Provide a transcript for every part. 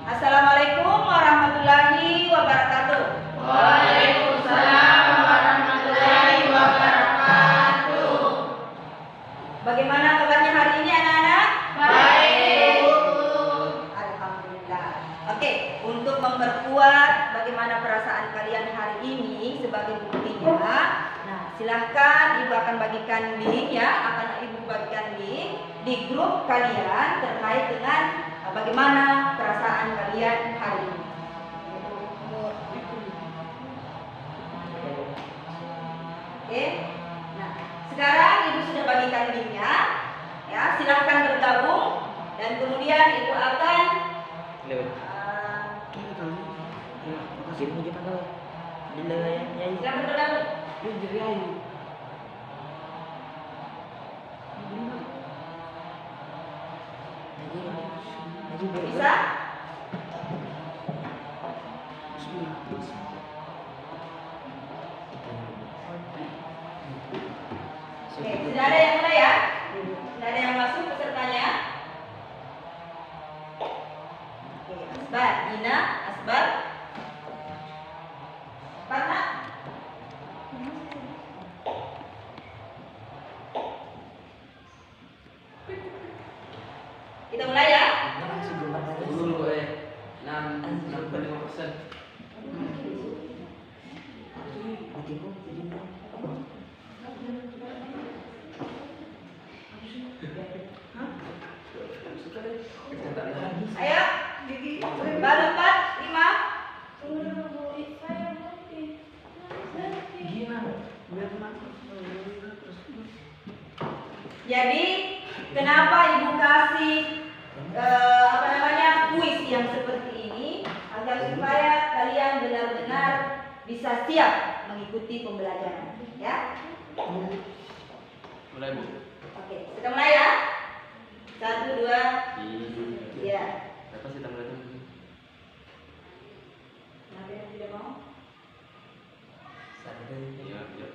Assalamualaikum warahmatullahi wabarakatuh. Waalaikumsalam warahmatullahi wabarakatuh. Bagaimana kabarnya hari ini anak-anak? Baik. Alhamdulillah. Oke, untuk memperkuat bagaimana perasaan kalian hari ini sebagai buktinya, nah silahkan ibu akan bagikan link ya, di grup kalian terkait dengan bagaimana perasaan kalian hari ini. Oke, nah sekarang ibu sudah bagikan linknya, ya silahkan bergabung dan kemudian ibu akan silahkan bergabung. Bisa? Oke, sudah ada yang mulai ya? Sudah ada yang masuk pesertanya? Oke, Asbar, Dina, Asbar. Mana? Kita mulai ya? Dulu 65%. Ayo, baru 4, 5. Jadi, kenapa ibu kasih kuis yang seperti ini agar supaya kalian benar-benar bisa siap mengikuti pembelajaran, ya? Mulai, Bu. Oke, kita mulai ya. 1, 2, ya. Berapa sih tambahnya? Ada yang tidak mau? Iya, iya.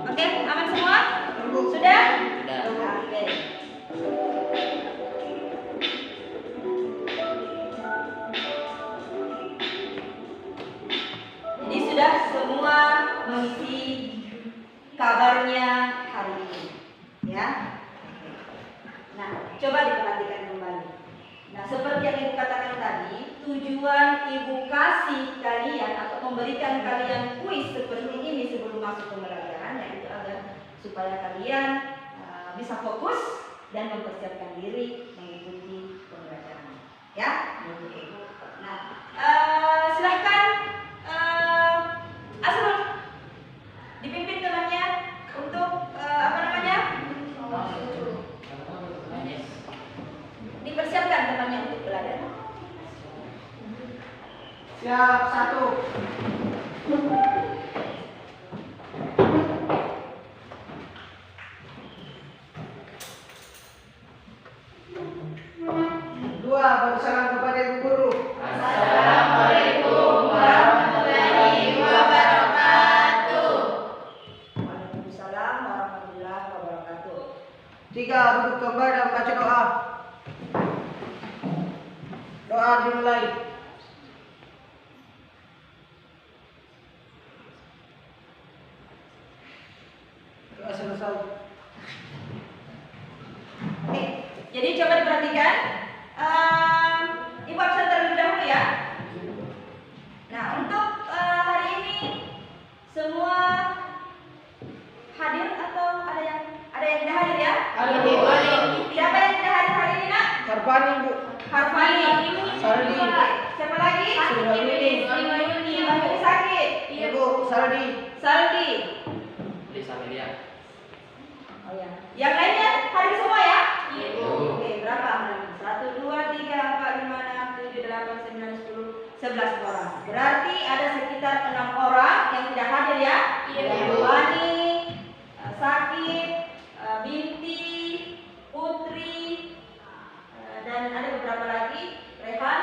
Oke, aman semua? Sudah? Sudah. Oke. Jadi sudah semua mengisi kabarnya hari ini, ya. Nah, coba diperhatikan kembali. Nah, seperti yang ibu katakan tadi, tujuan ibu kasih kalian atau memberikan kalian kuis seperti ini sebelum masuk pembelajaran, yaitu agar supaya kalian bisa fokus dan mempersiapkan diri mengikuti pembelajaran, ya. Nah, silahkan Asrul dipimpin temannya untuk dipersiapkan temannya untuk belajar. Siap, 1. 2, bersalam kepada ibu guru. Assalamualaikum warahmatullahi wabarakatuh. Waalaikumsalam warahmatullahi wabarakatuh. 3, duduk kembali dan baca doa. Doa dimulai. Doa selesai. Oke, jadi coba diperhatikan. Ibu absen terlebih dahulu ya. Nah, untuk hari ini semua hadir atau ada yang tidak hadir ya? Ada, Bu. Siapa yang tidak hadir hari ini, Nak? Harpani, Bu. Harfani. Sarli. Siapa lagi? Sarli. Mbak Yuni sakit. Iya, Bu. Saldi. Saldi. Lisa Melia. Oh ya. Yang lainnya hadir semua ya? Iya. Oke, berapa? 1, 2, 3, 4, 5, 6, 7, 8, 9, 10, 11 orang. Berarti ada sekitar 6 orang yang tidak hadir ya? Iya. Wani, Sakit, Binti, Putri, dan ada beberapa lagi, Rehan,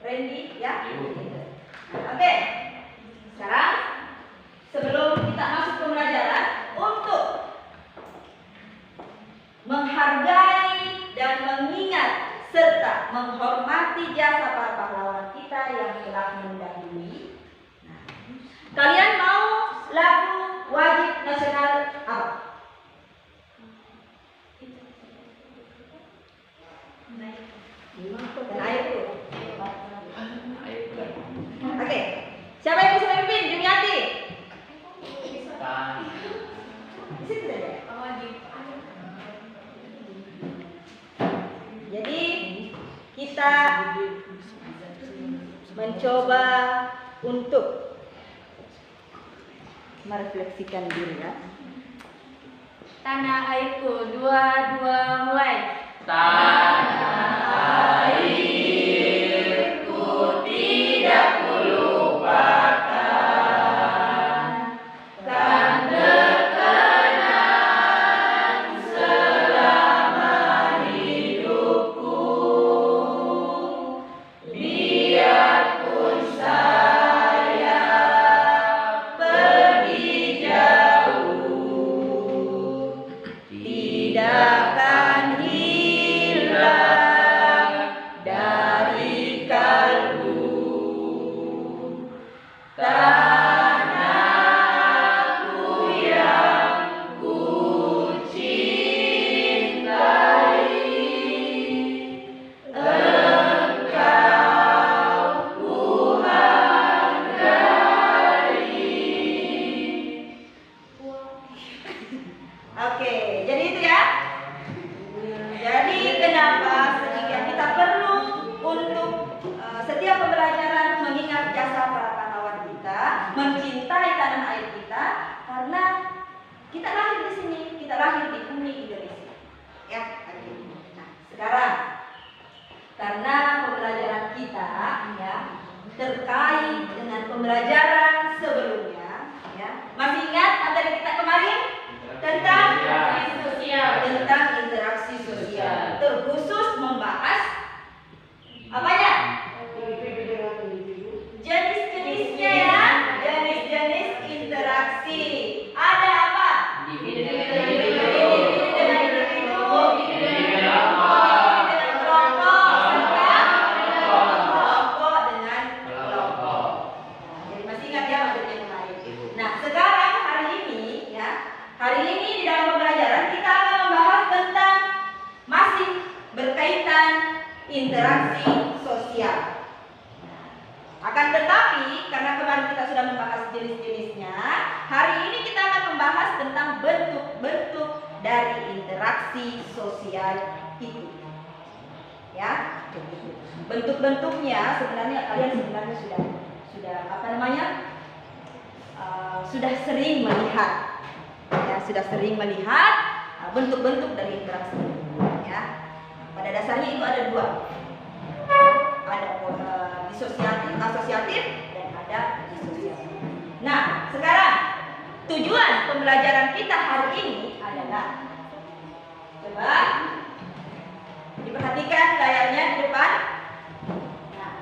Randy, ya? Oke. Sekarang sebelum kita masuk ke pembelajaran, untuk menghargai dan mengingat serta menghormati jasa para pahlawan kita yang telah mendahului. Nah, kalian mau lagu wajib nasional apa? Dan air itu. Oke. Siapa yang bisa memimpin? Jumiati. Di situ saja. Jadi kita mencoba untuk merefleksikan diri ya. Tanah airku, 2, 2, mulai. Tanah airku tidak kulupakan, kan terkenang selama hidupku. Biarpun saya pergi jauh, tidak akan hilang dari kalbu. Tanahku yang ku cintai, engkau ku hargai. Oke, jadi itu ya. Jadi kenapa sehingga kita perlu untuk setiap pembelajaran mengingat jasa para pahlawan kita, mencintai tanah air kita, karena kita lahir di sini, kita lahir di bumi Indonesia. Ya, nah, sekarang karena pembelajaran kita ya terkait dengan pembelajaran sebelumnya, ya masih ingat materi kita kemarin tentang interaksi sosial, terkhusus membahas apanya? Jenis-jenisnya ya, jenis-jenis interaksi. Ada apa? Individu dengan individu, dengan kelompok, serta kelompok dengan kelompok. Nah, jadi masih ingat ya materinya kemarin. Nah, sekarang hari ini ya, hari ini di dalam pembelajaran kita akan membahas tentang masih berkaitan interaksi sosial. Akan tetapi, karena kemarin kita sudah membahas jenis-jenisnya, hari ini kita akan membahas tentang bentuk-bentuk dari interaksi sosial itu. Ya, bentuk-bentuknya sebenarnya kalian sudah apa namanya? Sudah sering melihat, ya, sudah sering melihat bentuk-bentuk dari interaksi. Ya, pada dasarnya itu ada dua. Ada disosiatif, asosiatif, dan ada disosiatif. Nah, sekarang tujuan pembelajaran kita hari ini adalah, coba diperhatikan layarnya di depan. Nah,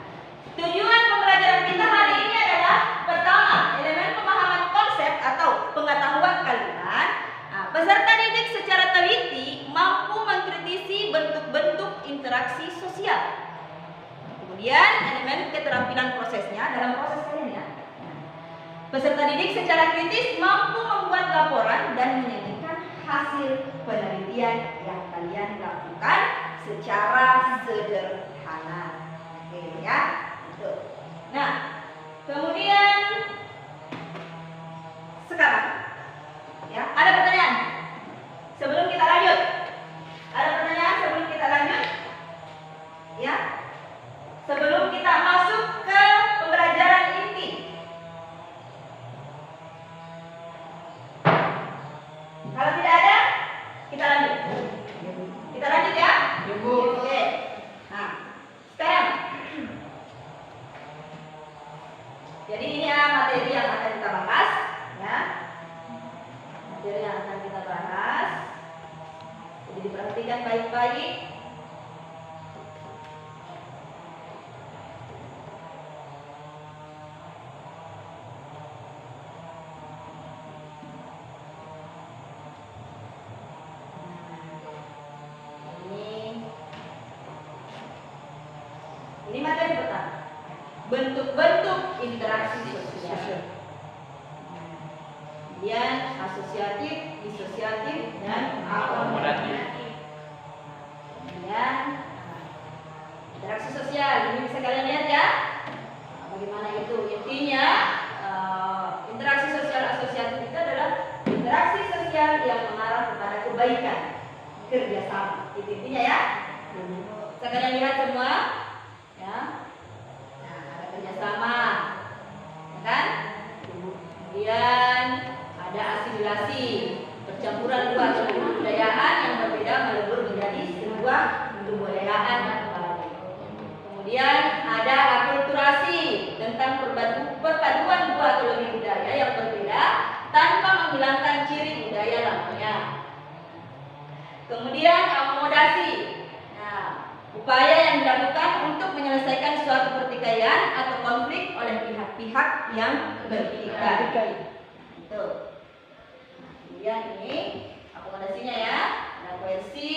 tujuan pembelajaran kita hari ini adalah pertama, elemen pemahaman konsep atau pengetahuan kalian. Nah, peserta didik secara teliti mampu mengkritisi bentuk-bentuk interaksi sosial. Kemudian elemen keterampilan prosesnya dalam proses kalian ya. Peserta didik secara kritis mampu membuat laporan dan menyajikan hasil penelitian yang kalian lakukan secara sederhana. Oke ya. Itu. Nah, kemudian sekarang ya, ada pertanyaan? Sebelum kita lanjut. Ada pertanyaan sebelum kita lanjut? Ya. Sebelum kita masuk ke pembelajaran inti. materi yang akan kita bahas, ya. Materi yang akan kita bahas. Jadi diperhatikan baik-baik. Ini materi pertama. Bentuk-bentuk interaksi sosial. Kemudian asosiatif, disosiatif, dan akomodatif. Kemudian interaksi sosial. Ini bisa kalian lihat ya. Bagaimana itu? Intinya interaksi sosial asosiatif itu adalah interaksi sosial yang mengarah kepada kebaikan, kerjasama. Itu intinya ya. Bisa kalian lihat semua. Ya, nah, ada kerjasama, ya kan? Kemudian ada asimilasi, percampuran dua kebudayaan yang berbeda melebur menjadi sebuah kebudayaan baru. Kemudian ada akulturasi tentang perpaduan dua atau lebih budaya yang berbeda tanpa menghilangkan ciri budaya lamanya. Kemudian akomodasi. Upaya yang dilakukan untuk menyelesaikan suatu pertikaian atau konflik oleh pihak-pihak yang bertikai. Itu. Kemudian ini akomodasinya ya, ada koersi,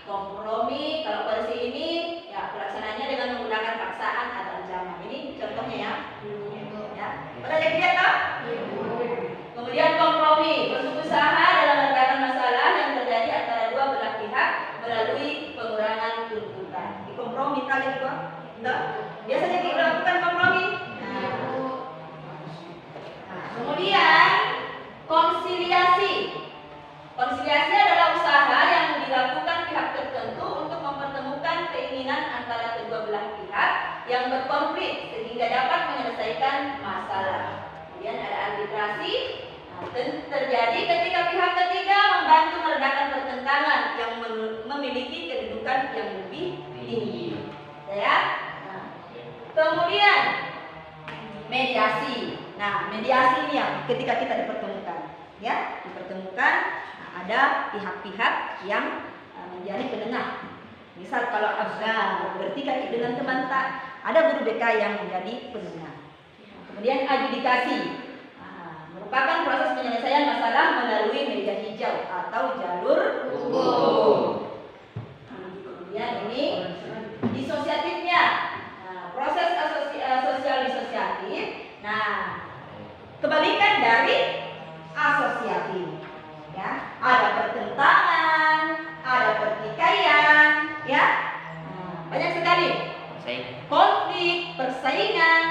kompromi. Kalau koersi ini ya pelaksananya dengan menggunakan paksaan atau ancaman. Ini contohnya ya. Ya. Pernah jadi lihat toh? Kemudian kompromi, bentuk usaha dalam meredakan masalah yang terjadi antara dua belah pihak melalui pengurangan tuntutan. Kompromi kali itu, biasanya kita lakukan kompromi. Kemudian konsiliasi. Konsiliasi adalah usaha yang dilakukan pihak tertentu untuk mempertemukan keinginan antara kedua belah pihak yang berkonflik sehingga dapat menyelesaikan masalah. Kemudian ada arbitrasi. Terjadi ketika pihak ketiga membantu meredakan pertentangan yang memiliki kedudukan yang lebih tinggi, ya. Nah, kemudian mediasi. Nah, mediasi ini yang ketika kita dipertemukan, ya, dipertemukan. Nah, ada pihak-pihak yang menjadi penengah. Misal kalau ada bertikai dengan teman tak, ada guru BK yang menjadi penengah. Kemudian adjudikasi. Merupakan proses penyelesaian masalah melalui meja hijau atau jalur hukum. Kemudian ini disosiatifnya, proses sosial disosiatif. Nah, kebalikan dari asosiatif. Ya, ada pertentangan, ada pertikaian, ya, banyak sekali. Konflik, persaingan.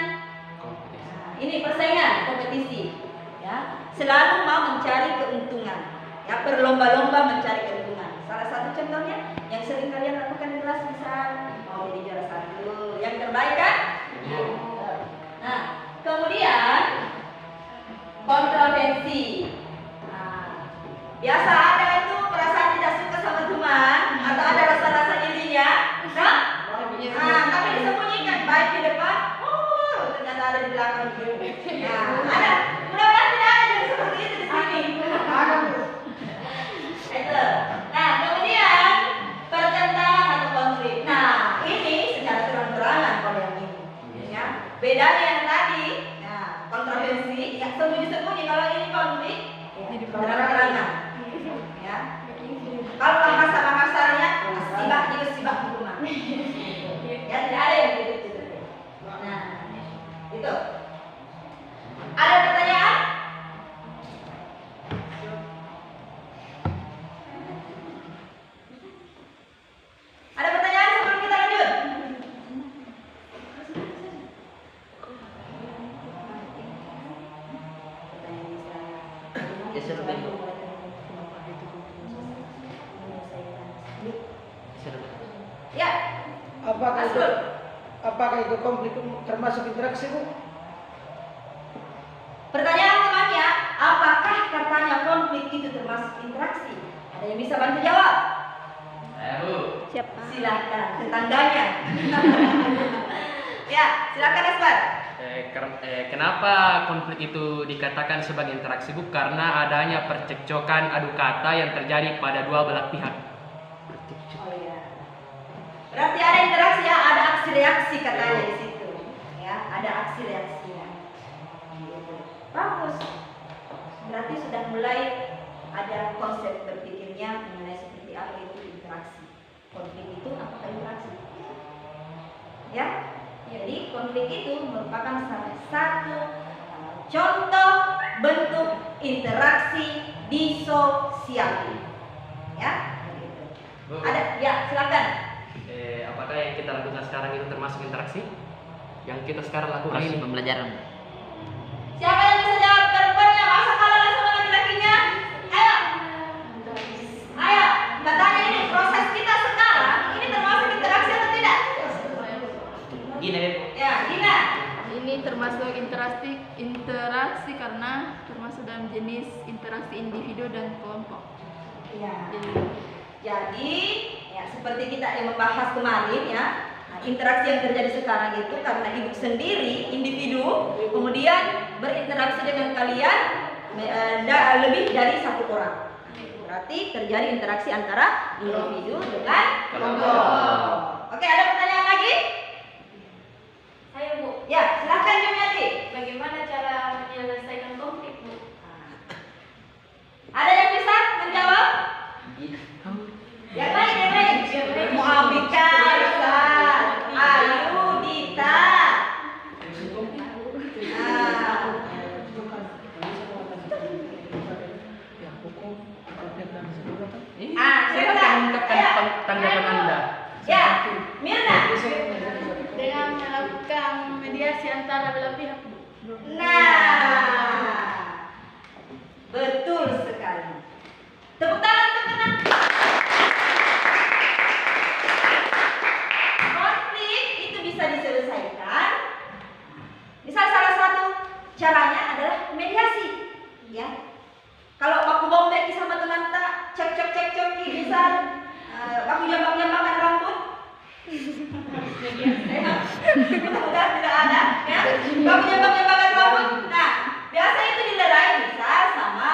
Ini persaingan, kompetisi. Ya, selalu mau mencari keuntungan, ya, berlomba-lomba mencari keuntungan. Salah satu contohnya yang sering kalian lakukan di kelas, misal mau jadi juara satu, yang terbaik kan? Nah, kemudian kontroversi. Nah, biasa ada itu perasaan tidak suka sama teman atau ada rasa-rasa irinya, nah, tapi disembunyikan, baik di depan, ternyata ada di belakang. Nah, ada. Mudah-mudahan tidak ada yang seperti itu di sini. Itu. Nah, kemudian pertentangan atau konflik. Nah, ini secara terang-terangan kalau yang ini. Ya. Bedanya yang tadi, nah, kontroversi, yang sembunyi-sembunyi. Kalau ini konflik, ya, terang-terangan. Ya. Kalau kasar-kasarnya, sibak juga sibak di rumah. Ya, tidak ada yang gitu-gitu. Nah, itu. Ada pertanyaan? Ada pertanyaan sebelum kita lanjut? Ya. Apakah itu konflik termasuk interaksi, Bu? Pertanyaan temannya, apakah katanya konflik itu termasuk interaksi? Ada yang bisa bantu jawab? Siapa? Silakan, tetangganya. Ya, silakan Asbar. Kenapa konflik itu dikatakan sebagai interaksi, Bu? Karena adanya percekcokan adu kata yang terjadi pada dua belah pihak. Oh iya. Berarti ada interaksi ya, ada aksi reaksi katanya di situ. Ya, ada aksi reaksinya. Bagus. Berarti sudah mulai ada konsep berpikirnya mengenai seperti apa itu interaksi. Konflik itu apakah interaksi? Ya. Jadi konflik itu merupakan salah satu contoh bentuk interaksi disosiatif. Ya, begitu. Bu, Ada, ya silakan. apakah yang kita lakukan sekarang itu termasuk interaksi? Yang kita sekarang lakukan Proses ini pembelajaran. Siapa yang bisa jawab perempuannya? Masa kalah sama laki-lakinya? Ayo, ayo. Katanya ini proses kita sekarang ini termasuk interaksi atau tidak? Gini deh. Ya, Gina. Ini termasuk interaksi karena termasuk dalam jenis interaksi individu dan kelompok. Ya. Jadi, ya seperti kita yang membahas kemarin ya, interaksi yang terjadi sekarang itu karena ibu sendiri individu kemudian berinteraksi dengan kalian lebih dari satu orang. Berarti terjadi interaksi antara individu dengan kelompok. Oke, ada pertanyaan lagi? Saya, Bu. Ya, silakan Jumiati. Bagaimana cara menyelesaikan konflik, Bu? Ada yang bisa menjawab? Yang lain. Muhabika, Ustaz. Ayu, Dita. Saya akan mengungkapkan tanggapan Anda. Ya, Mirna. Dengan melakukan mediasi antara belah pihak. Nah, betul sekali. Tepuk tangan untuk Mirna. Konflik itu bisa diselesaikan. Misal salah satu caranya adalah mediasi, ya. Kalau aku bombek sama teman tak cek misal aku jambak-jambakan rambut. Mudah-mudahan tidak ada, ya. Kamu jambak-jambakan rambut. Nah, biasa itu dilerai misal sama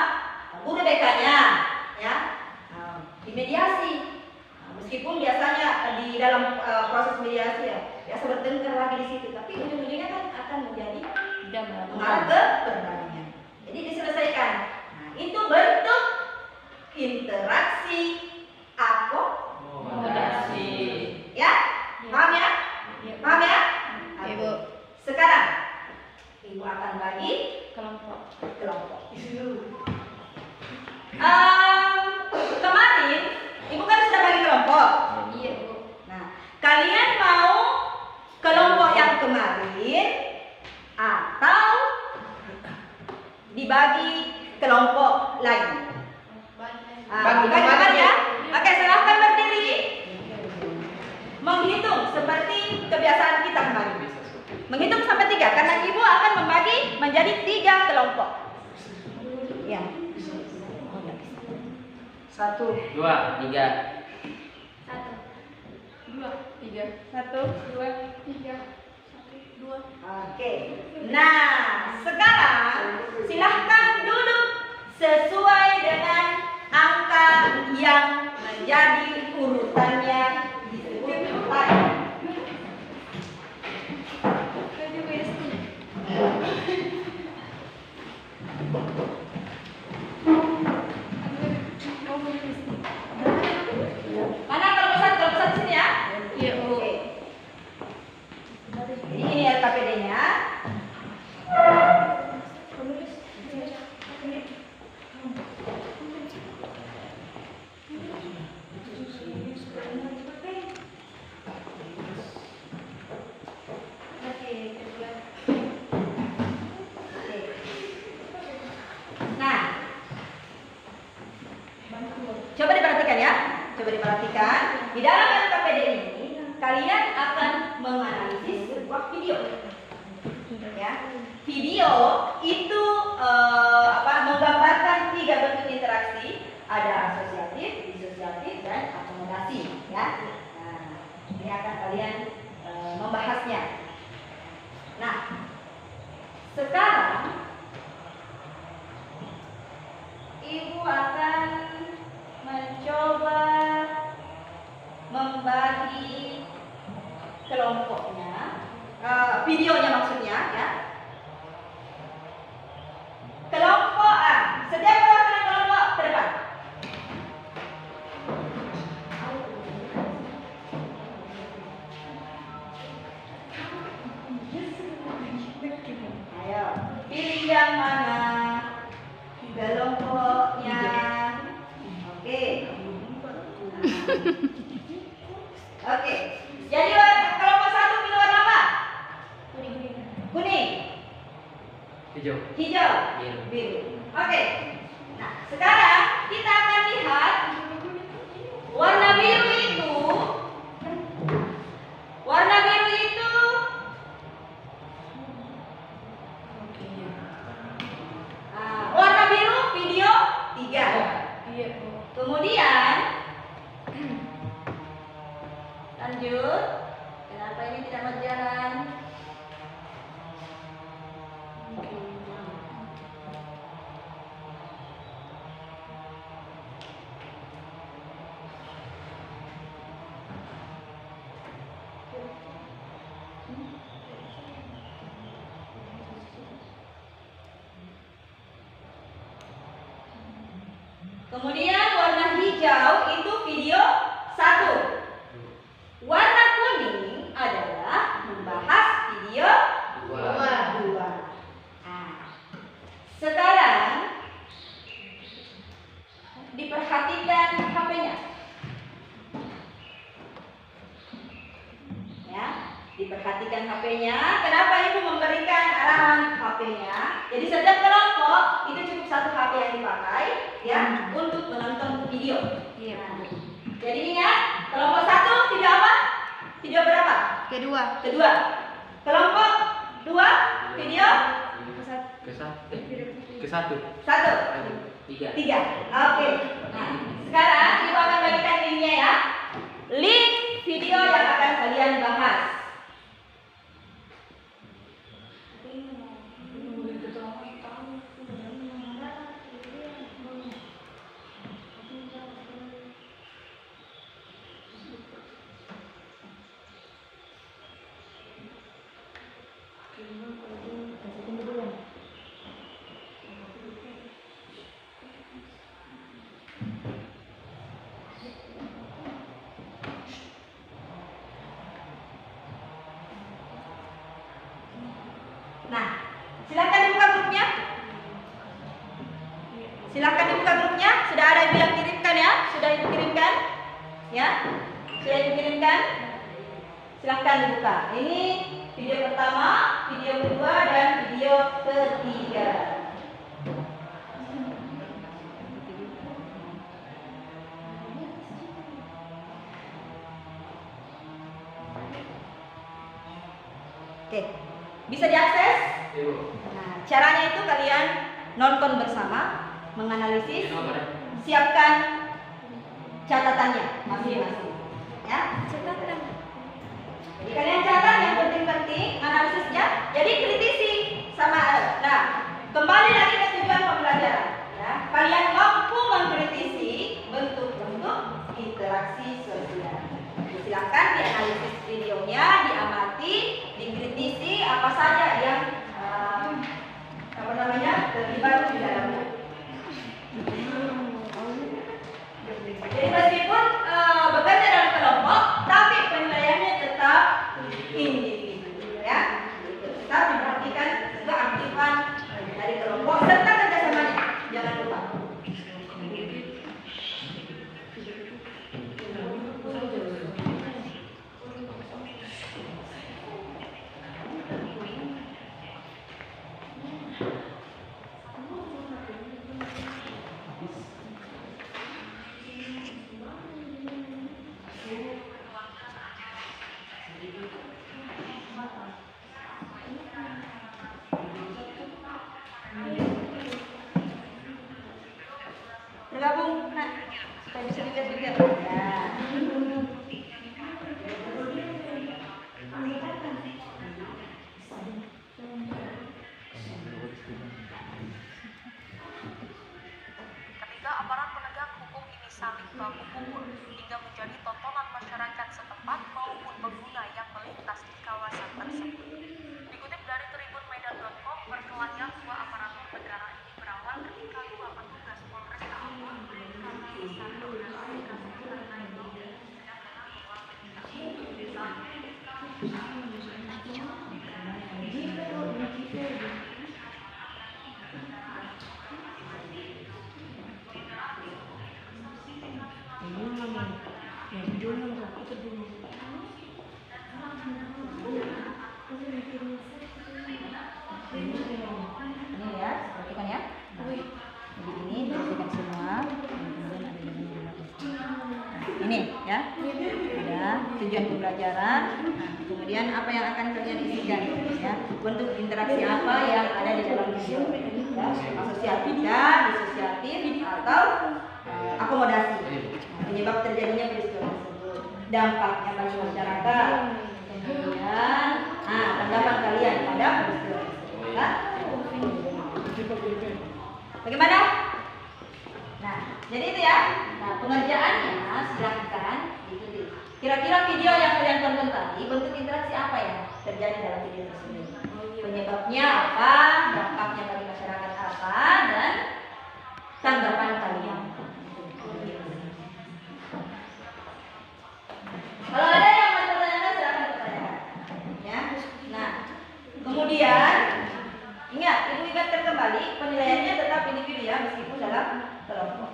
guru BK-nya, ya. Dimediasi. Meskipun biasanya di dalam proses mediasi ya biasa bertengkar lagi di situ, tapi ujung-ujungnya kan akan menjadi mengarah ke perdamaian. Jadi diselesaikan. Nah, itu bentuk interaksi akomodasi. Ya, paham ya? Paham ya? Ibu. Sekarang ibu akan bagi Kelompok. kelompok. Kemarin ibu kan sudah bagi kelompok. Iya, Bu. Nah, kalian mau kelompok yang kemarin atau dibagi kelompok lagi? Bagi Bagaimana ya? Oke, silahkan berdiri. Menghitung seperti kebiasaan kita kemarin. Menghitung sampai 3 karena ibu akan membagi menjadi 3 kelompok. Ya. 1, 2, 3. 1, 2, 3. 1, 2, 3. 1, 2. Oke. Nah, sekarang silahkan duduk sesuai dengan angka yang menjadi urutannya disebut tadi. Mana kalau pesan sini ya? Iya, Bu. Oke. Jadi ini LKPD-nya. Nah, coba diperhatikan ya. Coba diperhatikan. Di dalam LKPD ini, kalian akan menganalisis sebuah video. Ya, video itu menggambarkan 3 bentuk interaksi. Ada asosiatif, disosiatif, dan akomodasi. Ya, nah, ini akan kalian membahasnya. Nah, Oke. Jadi kelompok 1 pilih warna apa? Kuning. Hijau. Hijau. Biru. Biru. Oke. Nah, sekarang kita akan lihat warna biru itu. Warna biru itu warna biru video 3. Kemudian lanjut. Kenapa ini tidak mau jalan? Kemudian warna hijau itu video 1. Warna kuning adalah membahas video 2. Nah, sekarang diperhatikan HP-nya. Ya, diperhatikan HP-nya. Kenapa Ibu memberikan arahan HP-nya? Jadi setiap kelompok itu cukup 1 HP yang dipakai ya untuk menonton video. Nah, jadi ingat, kelompok 1 video apa? Video berapa? Kedua. Kelompok 2 video Ke satu. 1. 3. 3. Oke. Nah, sekarang Ibu akan bagikan linknya ya. Link video yang akan kalian bahas. Nah, silakan dibuka grupnya. Silakan dibuka grupnya. Sudah ada Ibu yang kirimkan ya? Sudah Ibu kirimkan? Ya? Sudah Ibu kirimkan? Silakan dibuka. Ini video pertama, video kedua, dan video ketiga. Oke, bisa diakses? Nah, caranya itu kalian nonton bersama, menganalisis, siapkan catatannya masing-masing. Ya, catatan. Jadi kalian catat yang penting-penting, analisisnya. Jadi kritisi sama. Nah, kembali lagi ke tujuan pembelajaran. Ya, kalian mampu mengkritisi bentuk-bentuk interaksi sosial. Silakan dianalisis videonya, diamati, dikritisi apa saja yang terlibat di dalamnya. Jadi meskipun bekerja dalam kelompok, tapi penilaiannya tetap individu, ya. Tetap diperhatikan keaktifan dari kelompok serta kerjasamanya. Jangan lupa. Bergabung, nah, supaya bisa dilihat juga. Nah. Ketiga, aparat penegak hukum ini saling baku-pukul hingga menjadi tontonan masyarakat setempat maupun pengguna yang melintas di kawasan tersebut. Dikutip dari tribunmedan.com, perkelahian dua aparatur negara ini berawal ketika dua petugas Polres Ambon karena bisa berdasarkan kasus karena itu sedang melakukan Ini ya, perhatikan ya. Nah, jadi ini perhatikan semua. Kemudian ada ini ya. Ada tujuan pembelajaran. Nah, kemudian apa yang akan kalian isikan ya? Bentuk interaksi apa yang ada di dalam video? Ya, asosiatif, disosiatif atau akomodasi. Penyebab terjadinya peristiwa tersebut, dampaknya bagi masyarakat. Kemudian, tanggapan kalian pada peristiwa tersebut. Ya? Bagaimana? Nah, jadi itu ya. Nah, pengerjaannya silahkan diikuti. Kira-kira video yang kalian tonton tadi, bentuk interaksi apa yang terjadi dalam video tersebut? Penyebabnya apa? Dampaknya bagi masyarakat apa? Dan tanggapan kalian. Kalau ada yang mau bertanya, silakan bertanya. Ya. Nah, kemudian ingat, ibu ingatkan kembali penilaiannya tetap individu ya, meskipun dalam kelompok.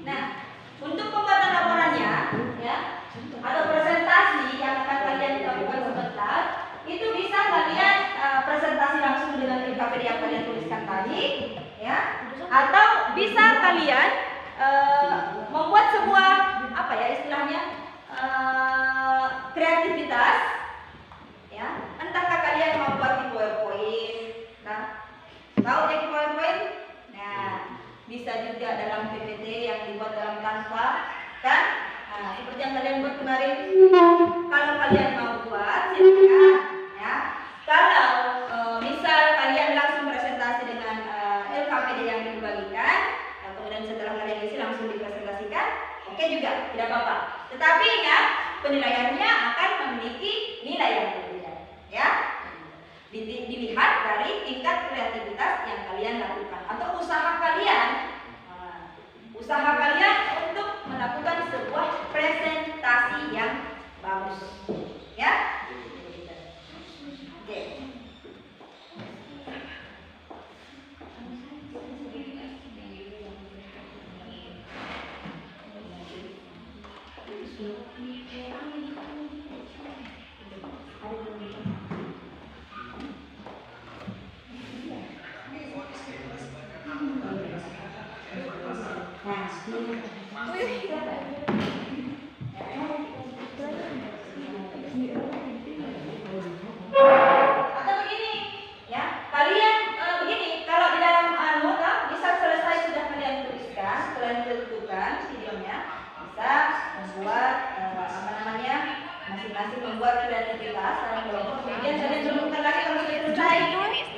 Nah, untuk pembuatan laporannya, ya, atau presentasi yang akan kalian lakukan sebentar, itu bisa kalian presentasi langsung dengan LKPD yang kalian tuliskan tadi, ya, atau bisa kalian membuat sebuah apa ya istilahnya kreativitas, ya, entahkah kalian mau buat di PowerPoint, nah, tahu ya di PowerPoint, nah. Bisa juga dalam PPT yang dibuat dalam Canva, kan? Nah, seperti yang kalian buat kemarin. Kalau kalian mau buat, silakan. Ya. Kalau misal kalian langsung presentasi dengan LKPD yang dibagikan, kemudian setelah kalian isi langsung dipresentasikan, oke juga, tidak apa-apa. Tetapi ingat, penilaiannya akan memiliki nilai yang berbeda, ya. Dilihat dari tingkat kreativitas yang kalian lakukan atau usaha kalian untuk melakukan sebuah presentasi yang bagus, ya. Oke. Atau begini, ya, kalian begini, kalau di dalam bisa selesai sudah kalian tuliskan, kalian tentukan videonya, bisa membuat masing-masing membuat kreativitas dalam kelompok, kemudian kalian tentukan lagi kalau sudah selesai,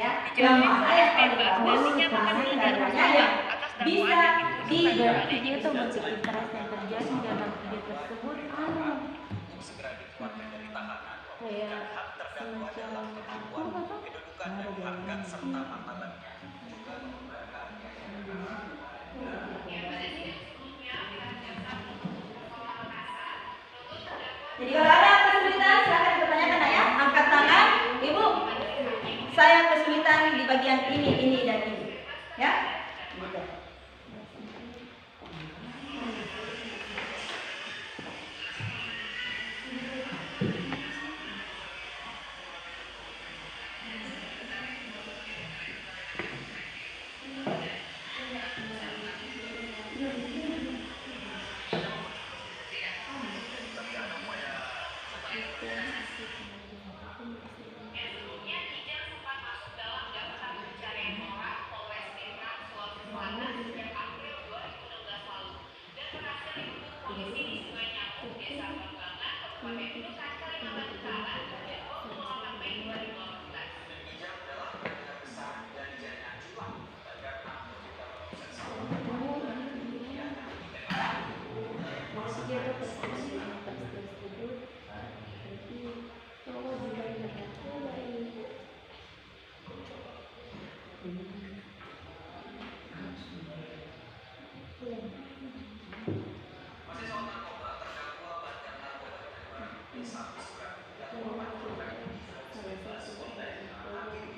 ya, yang mana yang paling bagus, caranya yang bisa Video itu bentuk interaksi yang terjadi dalam video tersebut segera dikeluarkan dari tahanan, kayak hak terdakwa semacam dalam kemampuan kedudukan dan harkat serta martabatnya. Jadi kalau ada kesulitan silahkan dipertanyakan ya, angkat tangan, ibu. Saya kesulitan di bagian ini dan ini, ya. Gitu. dia tuh persetujuan tersebut berarti cowok juga Masih soal narkoba, terdakwa bandar narkoba dengan B1 surat dan memanfaatkan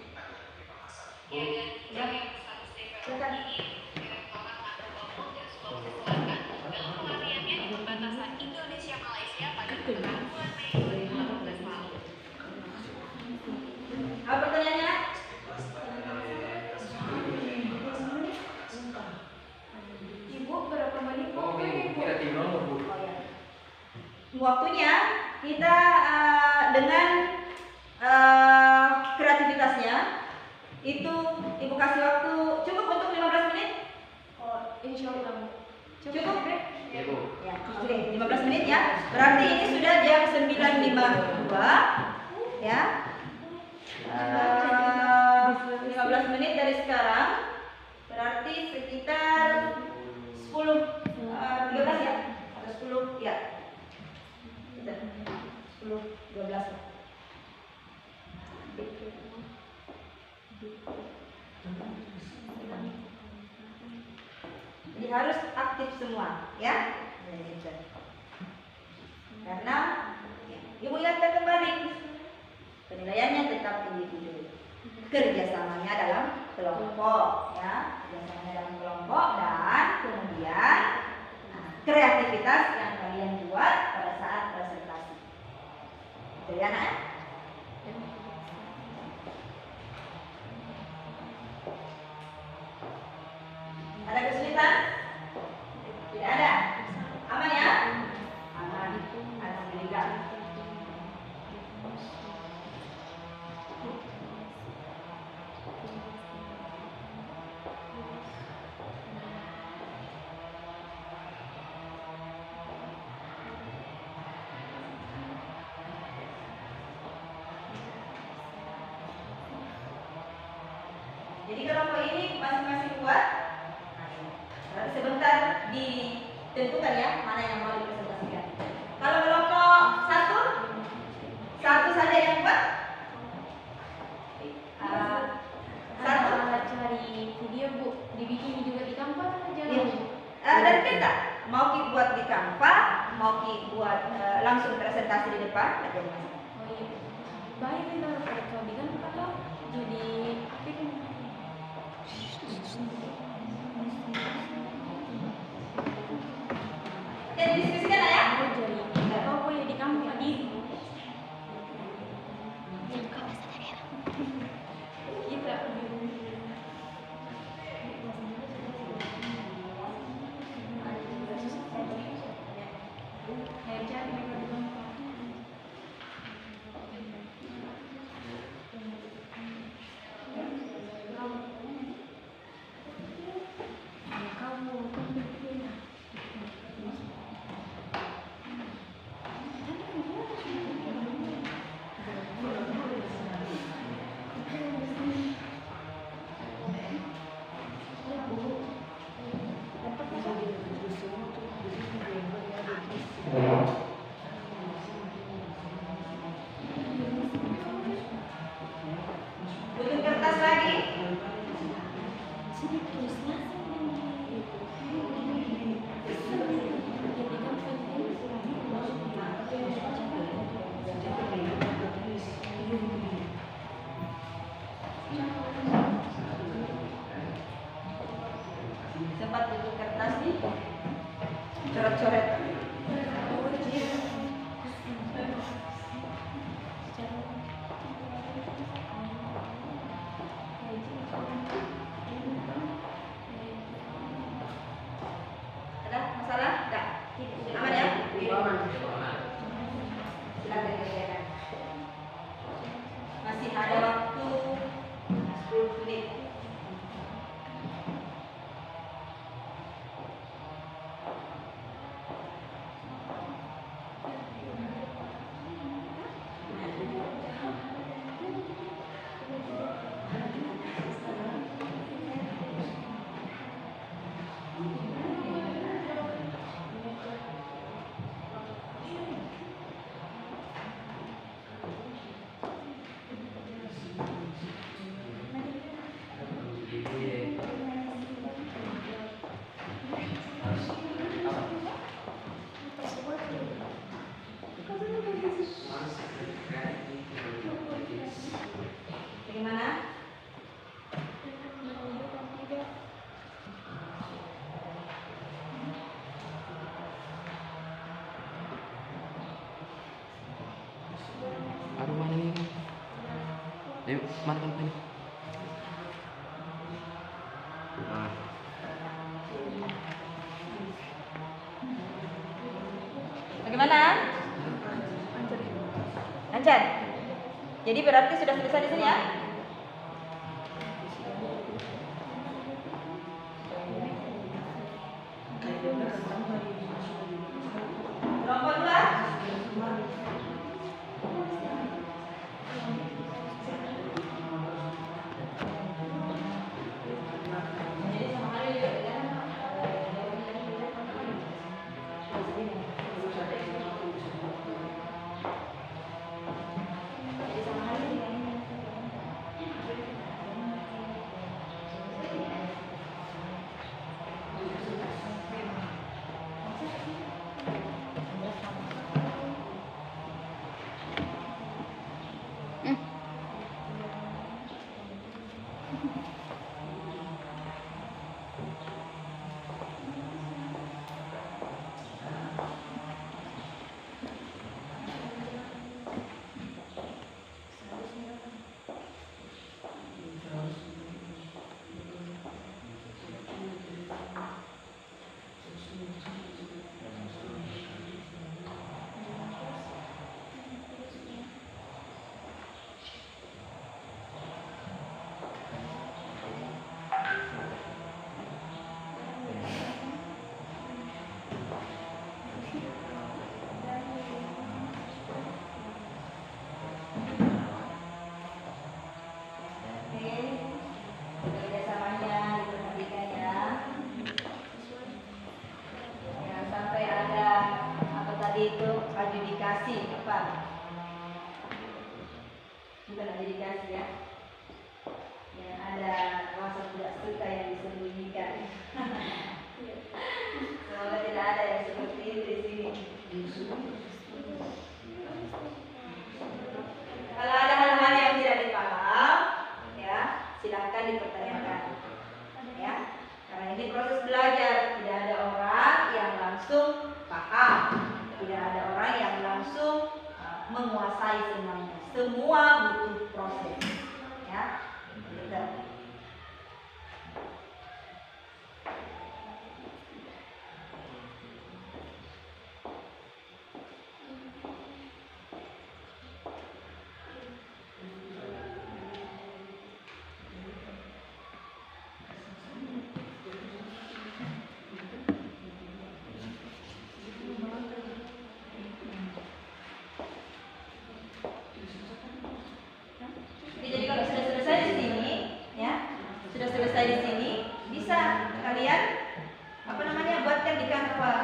Apa pertanyaannya? Ibu berapa menit Oh, waktunya, Ibu? kira tinggal Bu. Waktunya kita dengan kreativitasnya itu ibu kasih waktu cukup untuk 15 menit? Oh, insya Allah, Bu. Cukup? Iya, Bu. Ya, oke, 15 menit ya. Berarti ini sudah jam 9.52 ya. 15 menit dari sekarang berarti sekitar 13 ya? Atau 10 ya? 10, 12 lah. Jadi harus aktif semua ya. Karena ibu ingatkan kembali penilaiannya tetap individu, kerjasamanya dalam kelompok ya, kerjasamanya dalam kelompok dan kemudian kreativitas yang kalian buat pada saat presentasi. Jadi anak ada kesulitan? Tidak ada. Aman ya? Aman. Alhamdulillah. Jadi kelompok ini masing-masing buat. Nanti sebentar ditentukan ya mana yang mau dipresentasikan. Kalau kelompok satu saja yang buat. Satu. Cari video, Bu. Dibikin juga di Canva aja. Iya. Dan kita mau Ki buat di Canva, mau Ki buat langsung presentasi di depan, ada masalah. Oh iya. Baik kita kalau di Canva kalau jadi apa itu? Jadi diskusikan lah ya. Jadi apa ya di Canva di kita Butuh kertas lagi. Sempat butuh kertas nih. Coret-coret. Ada masalah? Enggak. Aman ya? Silakan dikerjakan. Masih ada waktu 10 menit. Aduh, mana nih? Ayo, mana kan ini? Nah. Bagaimana? Lancar. Jadi berarti sudah selesai di sini ya? Kelompok 2. Itu adjudikasi apa? Bukan adjudikasi ya. Yang ada rasa tidak suka yang disembunyikan. Semoga tidak ada yang seperti itu di sini. Kalau ada hal-hal yang tidak dipaham, ya silahkan dipertanyakan. Ya, karena ini proses belajar, tidak ada orang yang langsung paham. Tidak ada orang yang langsung menguasai semuanya. Semua butuh proses. Ya. Gitu. Jadi kalau sudah selesai di sini, ya, sudah selesai di sini, bisa kalian apa namanya buatkan di Canva,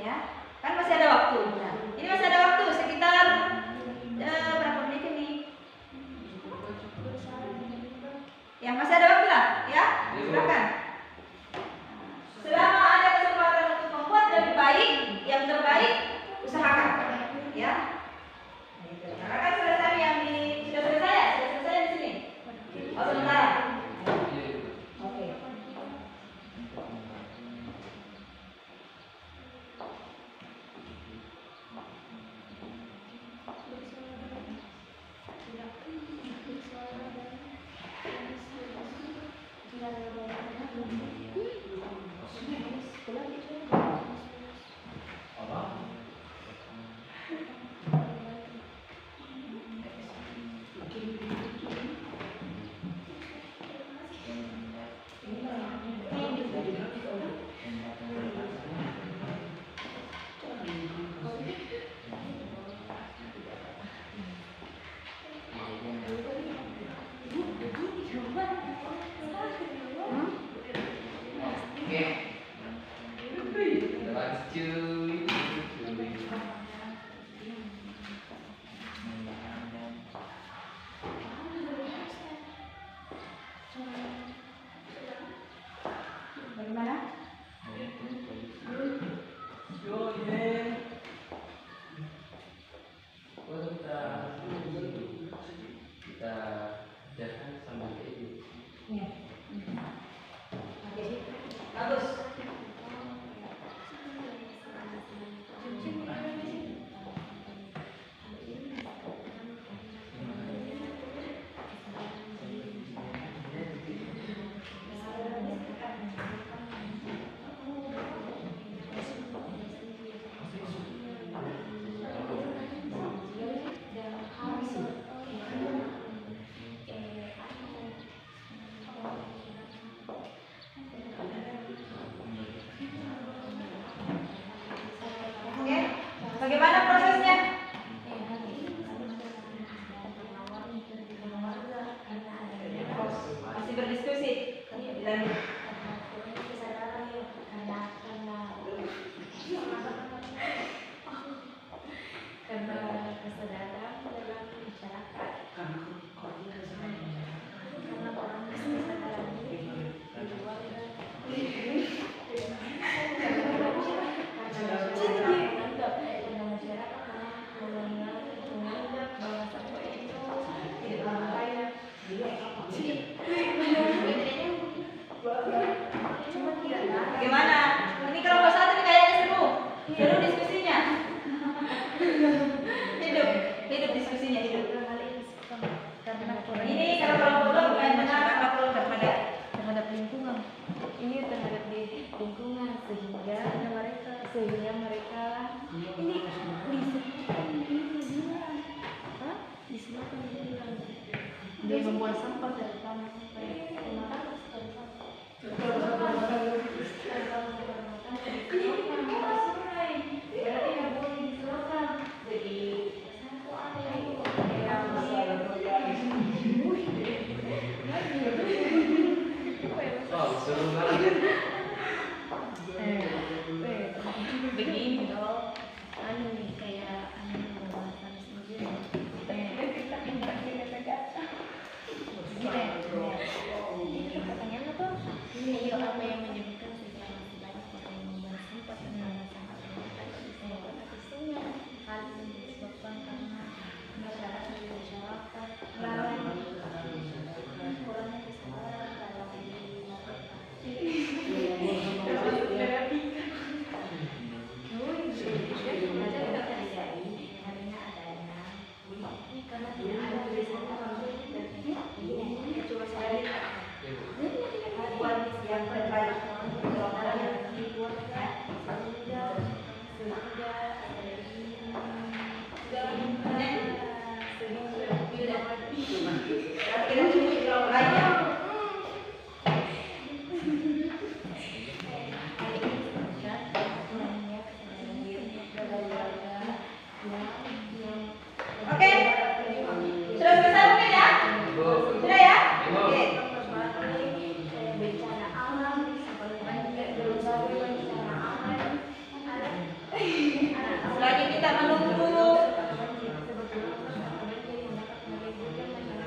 ya, kan masih ada waktu. Nah, ini masih ada waktu sekitar berapa menit ini? Ya masih ada waktu lah, ya, silakan. Selama ada kesempatan untuk membuat lebih baik, yang terbaik, usahakan, ya. Karena kan selesai yang sudah selesai ya? Sudah selesai di sini? Oh sebentar. Oke. ya mereka ini disebutkan ini bilang apa disebutkan bilang dia membuang sampah dari tanah sampai atas dari sampah. Begini dong, anu nih kayak anu pembahasan sendiri. Pertanyaan apa? Ini apa yang menyebutkan sejarah banyak orang yang membuang sampah dan sampah di sungai. Hal ini disebabkan karena masyarakat lalai kurangnya kesadaran dalam diri mereka. Yang terbaik Oke, sudah selesai mungkin ya? Sudah ya? Oke. Bencana alam, selagi kita menunggu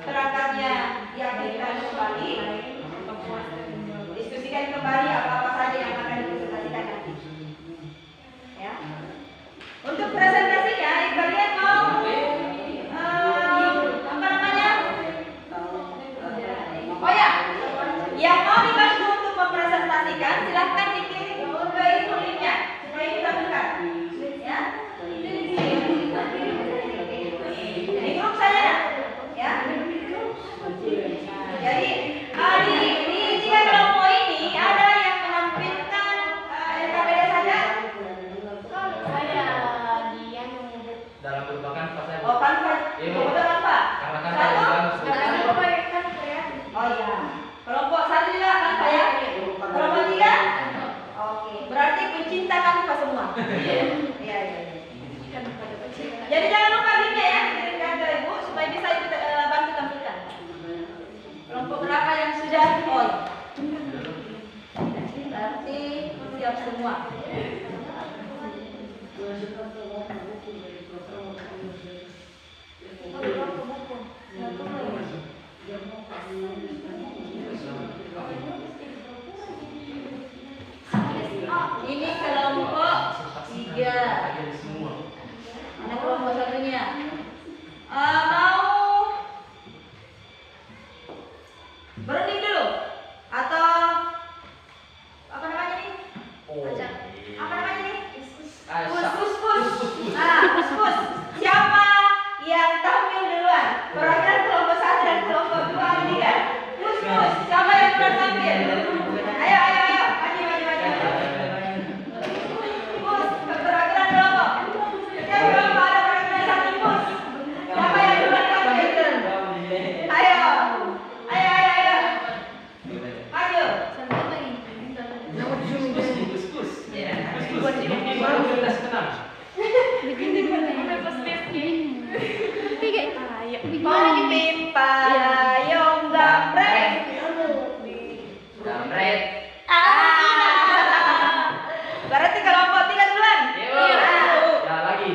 perangkatnya diaktifkan kembali, diskusikan kembali apa-apa saja yang akan dipresentasikan nanti. Ya. Untuk presentasinya, kalian mau apa namanya? Oh ya, yang mau dibantu untuk mempresentasikan silahkan dikirim ke itu linknya supaya kita buka. Ya. Di grup saya, ya. Jadi di tiga kelompok ini ada yang menampilkan LKPD saja. Dalam berupa kanvas saya. Oh, kanvas. Iya. Betul apa? Karena kan Satu. bagus. Oh iya. Kelompok satu juga kanvas ya? Kelompok tiga? Oke. Berarti pencinta kanvas semua. Iya. Iya. Jadi jangan lupa linknya ya, kirimkan ke ibu supaya bisa ibu bantu tampilkan. Kelompok berapa yang sudah on? Berarti siap semua. Ini kelompok tiga. Mana kelompok satunya? Mau berhenti dulu atau apa namanya nih? Apa namanya nih? Kus. Nah, kus. Siapa yang tampil duluan? Perwakilan kelompok satu dan kelompok dua tiga. Kus. Siapa yang pernah tampil? Ayo. Maju. Kus, perwakilan kelompok. Setiap kelompok ada perwakilan satu kus. Siapa yang duluan tampil? Ayo. Maju. Pimpin payung gambreng. Berarti kelompok tiga duluan. Ya lagi.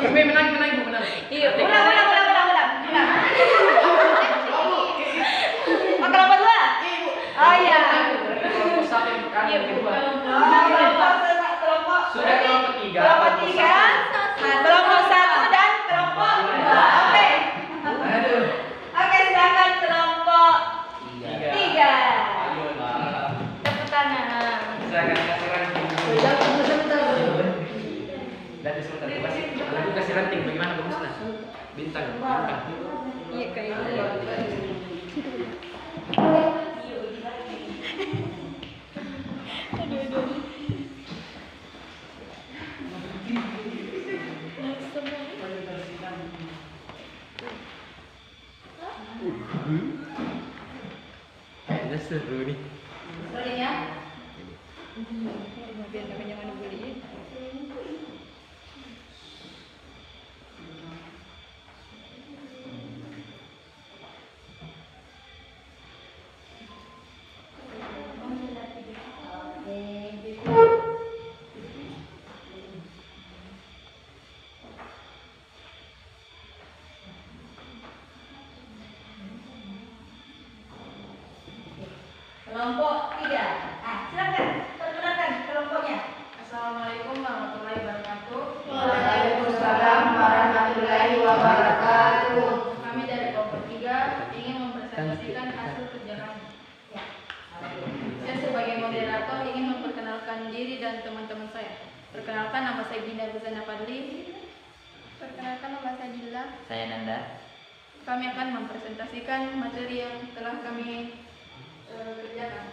Menang Bu, menang. Iya, ulang. Oh, kelompok dua? Oh iya. Sudah kelompok tiga. Kelompok tiga, kelompok satu dan kelompok dua. Oke, silakan kelompok tiga. Tepuk tangan. Silakan kasih ranting. Kasih ranting bagaimana bagusnya? Bintang. Iya kayak Seru nih. Seru ya. Biar namanya mana boleh. Kelompok 3. Silakan perkenalkan kelompoknya. Assalamualaikum warahmatullahi wabarakatuh. Waalaikumsalam warahmatullahi wabarakatuh. Kami dari kelompok 3 ingin mempresentasikan hasil kerja kami. Ya. Saya sebagai moderator ingin memperkenalkan diri dan teman-teman saya. Perkenalkan, nama saya Gina Guzana Fadli. Perkenalkan, nama saya Dila. Saya Nanda. Kami akan mempresentasikan materi yang telah kami kerjakan.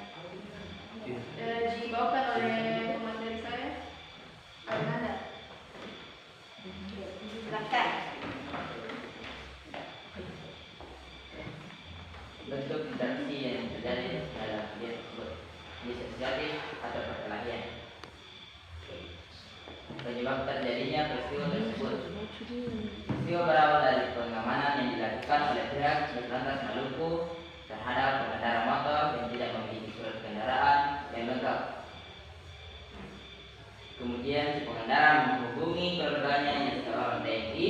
Dibawakan oleh pemateri saya, Nanda. Silakan. Bentuk interaksi yang terjadi dalam video tersebut bisa terjadi atau perkelahian. Penyebab terjadinya peristiwa tersebut. Peristiwa berawal dari pengamanan yang dilakukan oleh pihak Lantas Maluku terhadap pengendara motor yang tidak memiliki surat kendaraan yang lengkap. Kemudian si pengendara menghubungi keluarganya yang seorang TNI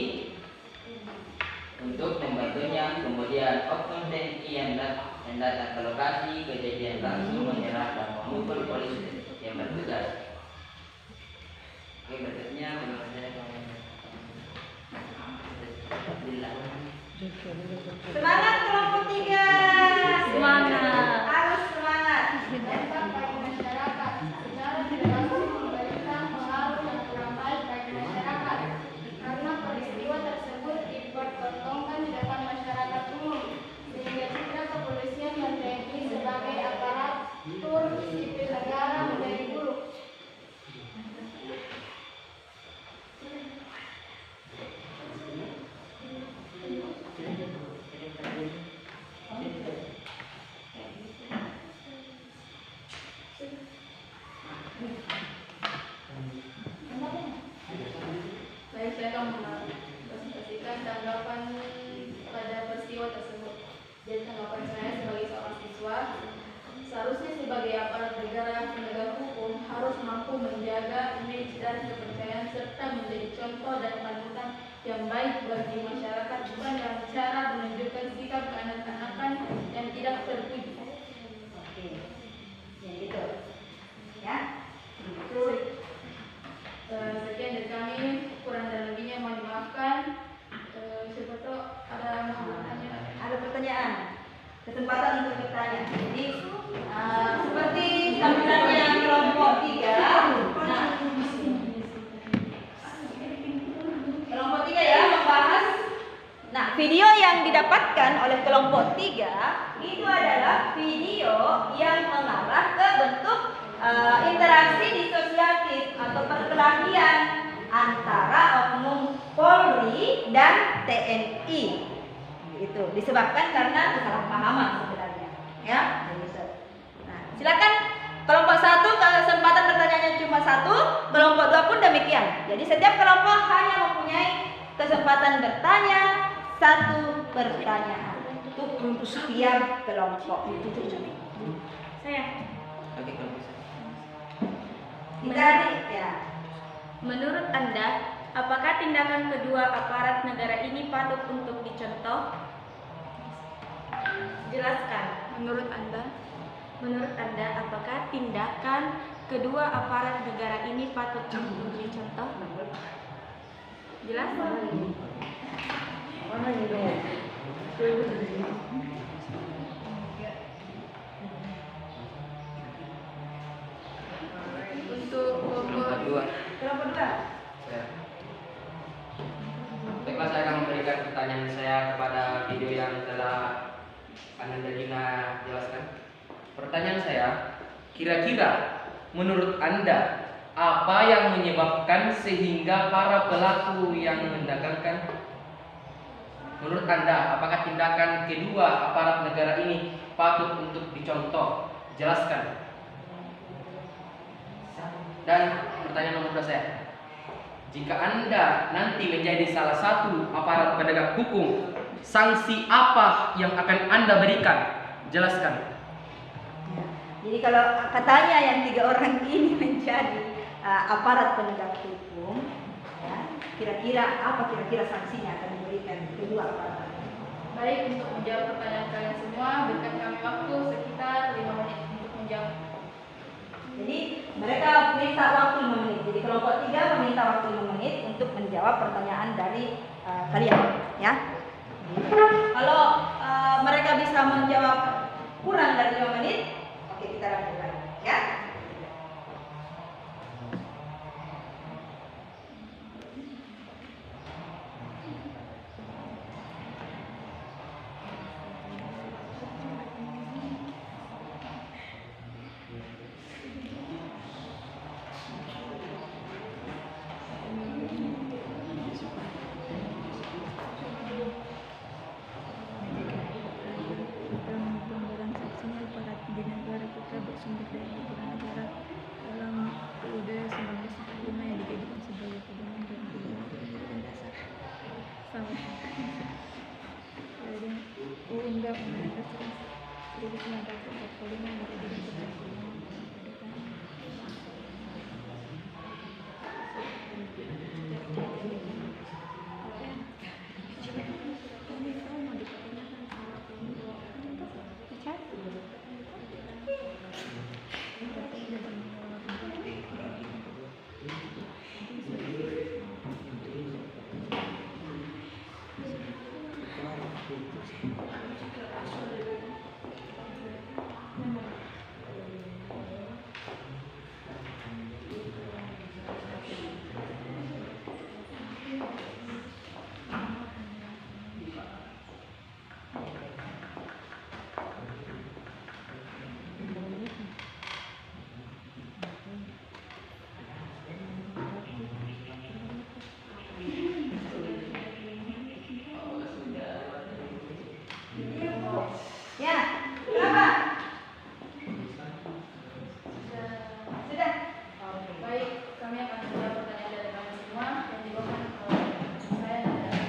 untuk membantunya. Kemudian oknum TNI yang datang ke lokasi kejadian langsung menyerah dan memukul polisi yang bertugas. Oke, berikutnya Semangat kelompok 3. Semangat. Harus semangat. Dampak bagi masyarakat. Secara tidak langsung memberikan pengaruh yang kurang baik bagi masyarakat karena peristiwa tersebut dipertontonkan di depan masyarakat umum sehingga citra kepolisian dan TNI sebagai aparatur sipil negara menjadi buruk. Baik, saya akan mempresentasikan tanggapan pada peristiwa tersebut. Jadi tanggapan saya sebagai seorang siswa, seharusnya sebagai aparat negara penegak hukum harus mampu menjaga image dan kepercayaan serta menjadi contoh dan panutan yang baik bagi masyarakat bukan dengan cara menunjukkan sikap kekanak-kanakan yang tidak terpuji. Oke. Ya gitu. Ya. Sekian dari kami, kurang dan lebihnya mohon dimaafkan. Siapa tahu ada yang mau bertanya. Ada pertanyaan. Kesempatan untuk bertanya. Jadi seperti tampilannya kelompok 3. Nah, kelompok 3 ya membahas. Nah, video yang didapatkan oleh kelompok 3 itu adalah video yang mengarah ke bentuk interaksi disosiatif atau perkelahian antara oknum Polri dan TNI. Itu disebabkan karena kesalahpahaman sebenarnya, ya. Nah, silakan kelompok 1 kesempatan bertanya cuma 1, kelompok 2 pun demikian. Jadi setiap kelompok hanya mempunyai kesempatan bertanya 1 pertanyaan untuk setiap kelompok. Saya. Oke, kalau bisa. Ya. Menurut Anda, apakah tindakan kedua aparat negara ini patut untuk dicontoh? Jelaskan. Menurut Anda, Apakah tindakan kedua aparat negara ini patut untuk dicontoh? Jelaskan. untuk kelompok Dua. Kelompok 2. Ya. Baiklah, saya akan memberikan pertanyaan saya kepada video yang telah Ananda Gina jelaskan. Pertanyaan saya, kira-kira menurut Anda apa yang menyebabkan sehingga para pelaku yang mendagangkan? Menurut Anda, apakah tindakan kedua aparat negara ini patut untuk dicontoh? Jelaskan. Dan pertanyaan nomor 2 saya. Jika Anda nanti menjadi salah satu aparat penegak hukum, sanksi apa yang akan Anda berikan? Jelaskan. Ya. Jadi kalau katanya yang 3 orang ini menjadi aparat penegak hukum, ya, kira-kira apa kira-kira sanksinya akan diberikan kedua aparat? Baik, untuk menjawab pertanyaan kalian semua, berikan kami waktu sekitar 5 menit untuk menjawab. Jadi mereka minta waktu 5 menit. Jadi kelompok 3 meminta waktu 5 menit untuk menjawab pertanyaan dari kalian, ya. Kalau mereka bisa menjawab kurang dari 5 menit, oke, kita lanjutkan, ya. Pembelaan saksinya aparat di negara kita bersumber dari aturan negara dalam UUD 1945 yang dijadikan sebagai pedoman dan undang-undang dasar sama dari Undang-Undang Dasar 1945 yang dijadikan sebagai pedoman Ya, kenapa? Sudah. Baik, kami akan menjawab pertanyaan dari kalian semua yang dibawakan oleh saya dan Anda.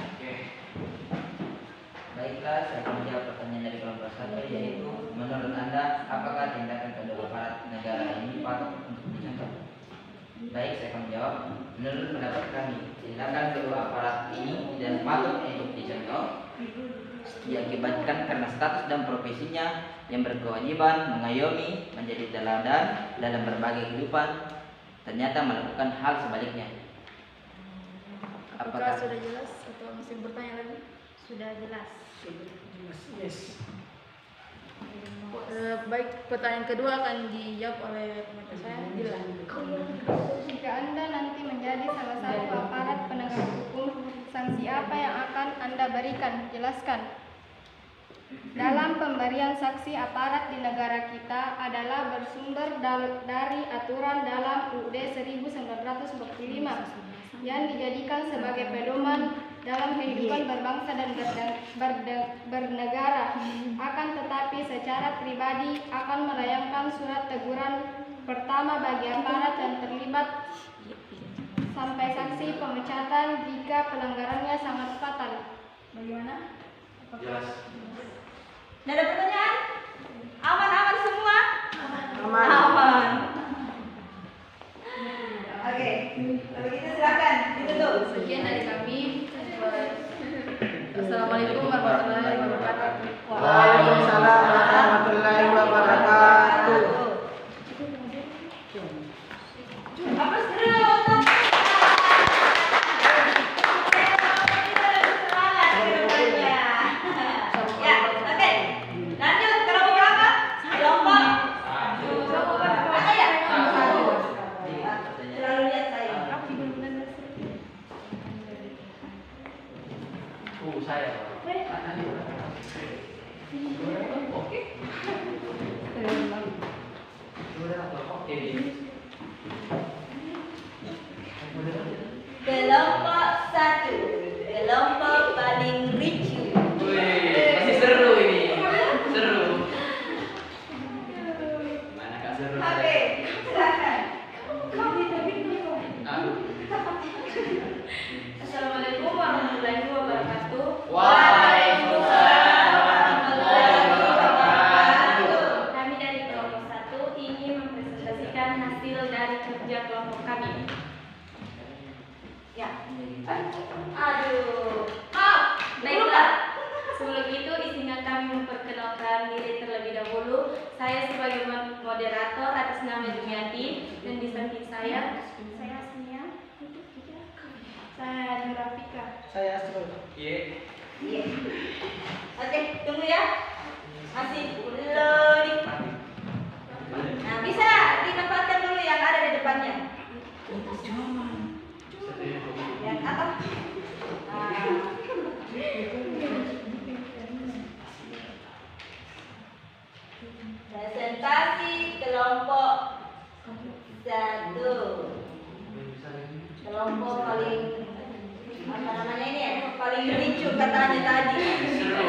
Baiklah, saya akan menjawab pertanyaan dari kelompok 1, yaitu menurut Anda, apakah tindakan kedua aparat negara ini patut untuk dicontoh? Baik, saya akan menjawab. Menurut pendapat kami, tindakan kedua aparat ini tidak patut untuk dicontoh, diakibatkan karena status dan profesinya yang berkewajiban mengayomi, menjadi teladan dalam berbagai kehidupan, ternyata melakukan hal sebaliknya. Apakah sudah jelas atau masih bertanya lagi? sudah jelas. Yes. Baik, pertanyaan kedua akan dijawab oleh pemateri saya, Dila. Jika Anda nanti menjadi salah satu aparat penegak hukum, sanksi apa yang akan Anda berikan? Jelaskan. Dalam pemberian saksi aparat di negara kita adalah bersumber dari aturan dalam UUD 1945 yang dijadikan sebagai pedoman dalam kehidupan berbangsa dan bernegara. Akan tetapi secara pribadi akan melayangkan surat teguran pertama bagi aparat yang terlibat sampai saksi pemecatan jika pelanggarannya sangat fatal. Bagaimana? Jelas. Nggak ada pertanyaan? Aman-aman semua? Aman. Oke, kalau gitu silakan ditutup. Sekian dari kami. Assalamualaikum warahmatullahi wabarakatuh. Waalaikumsalam warahmatullahi wabarakatuh. Apa seru? Ya, oke. Lanjut kelompok berapa? Kelompok. Ya. Selalu lihat saya. Saya. Oke. Kelompok 1. Kelompok paling ricu. Wih, masih seru ini. Seru. seru. Oke, silakan. Assalamualaikum warahmatullahi wabarakatuh. Waalaikumsalam warahmatullahi wabarakatuh. Kami dari kelompok 1 ingin mempresentasikan hasil dari kerja kelompok kami. Ya. Aduh. Maaf. Baiklah. Sebelum itu izinkan kami memperkenalkan diri terlebih dahulu. Saya sebagai moderator atas nama Jumiati, dan di samping saya Asmia, saya Nurafika. Saya Asrul. Iya. Iya. Oke, tunggu ya. Masih loading. Nah, bisa dimanfaatkan dulu yang ada di depannya. Yang atas. Presentasi kelompok 1. Kelompok paling apa namanya ini ya? Paling ricu katanya tadi.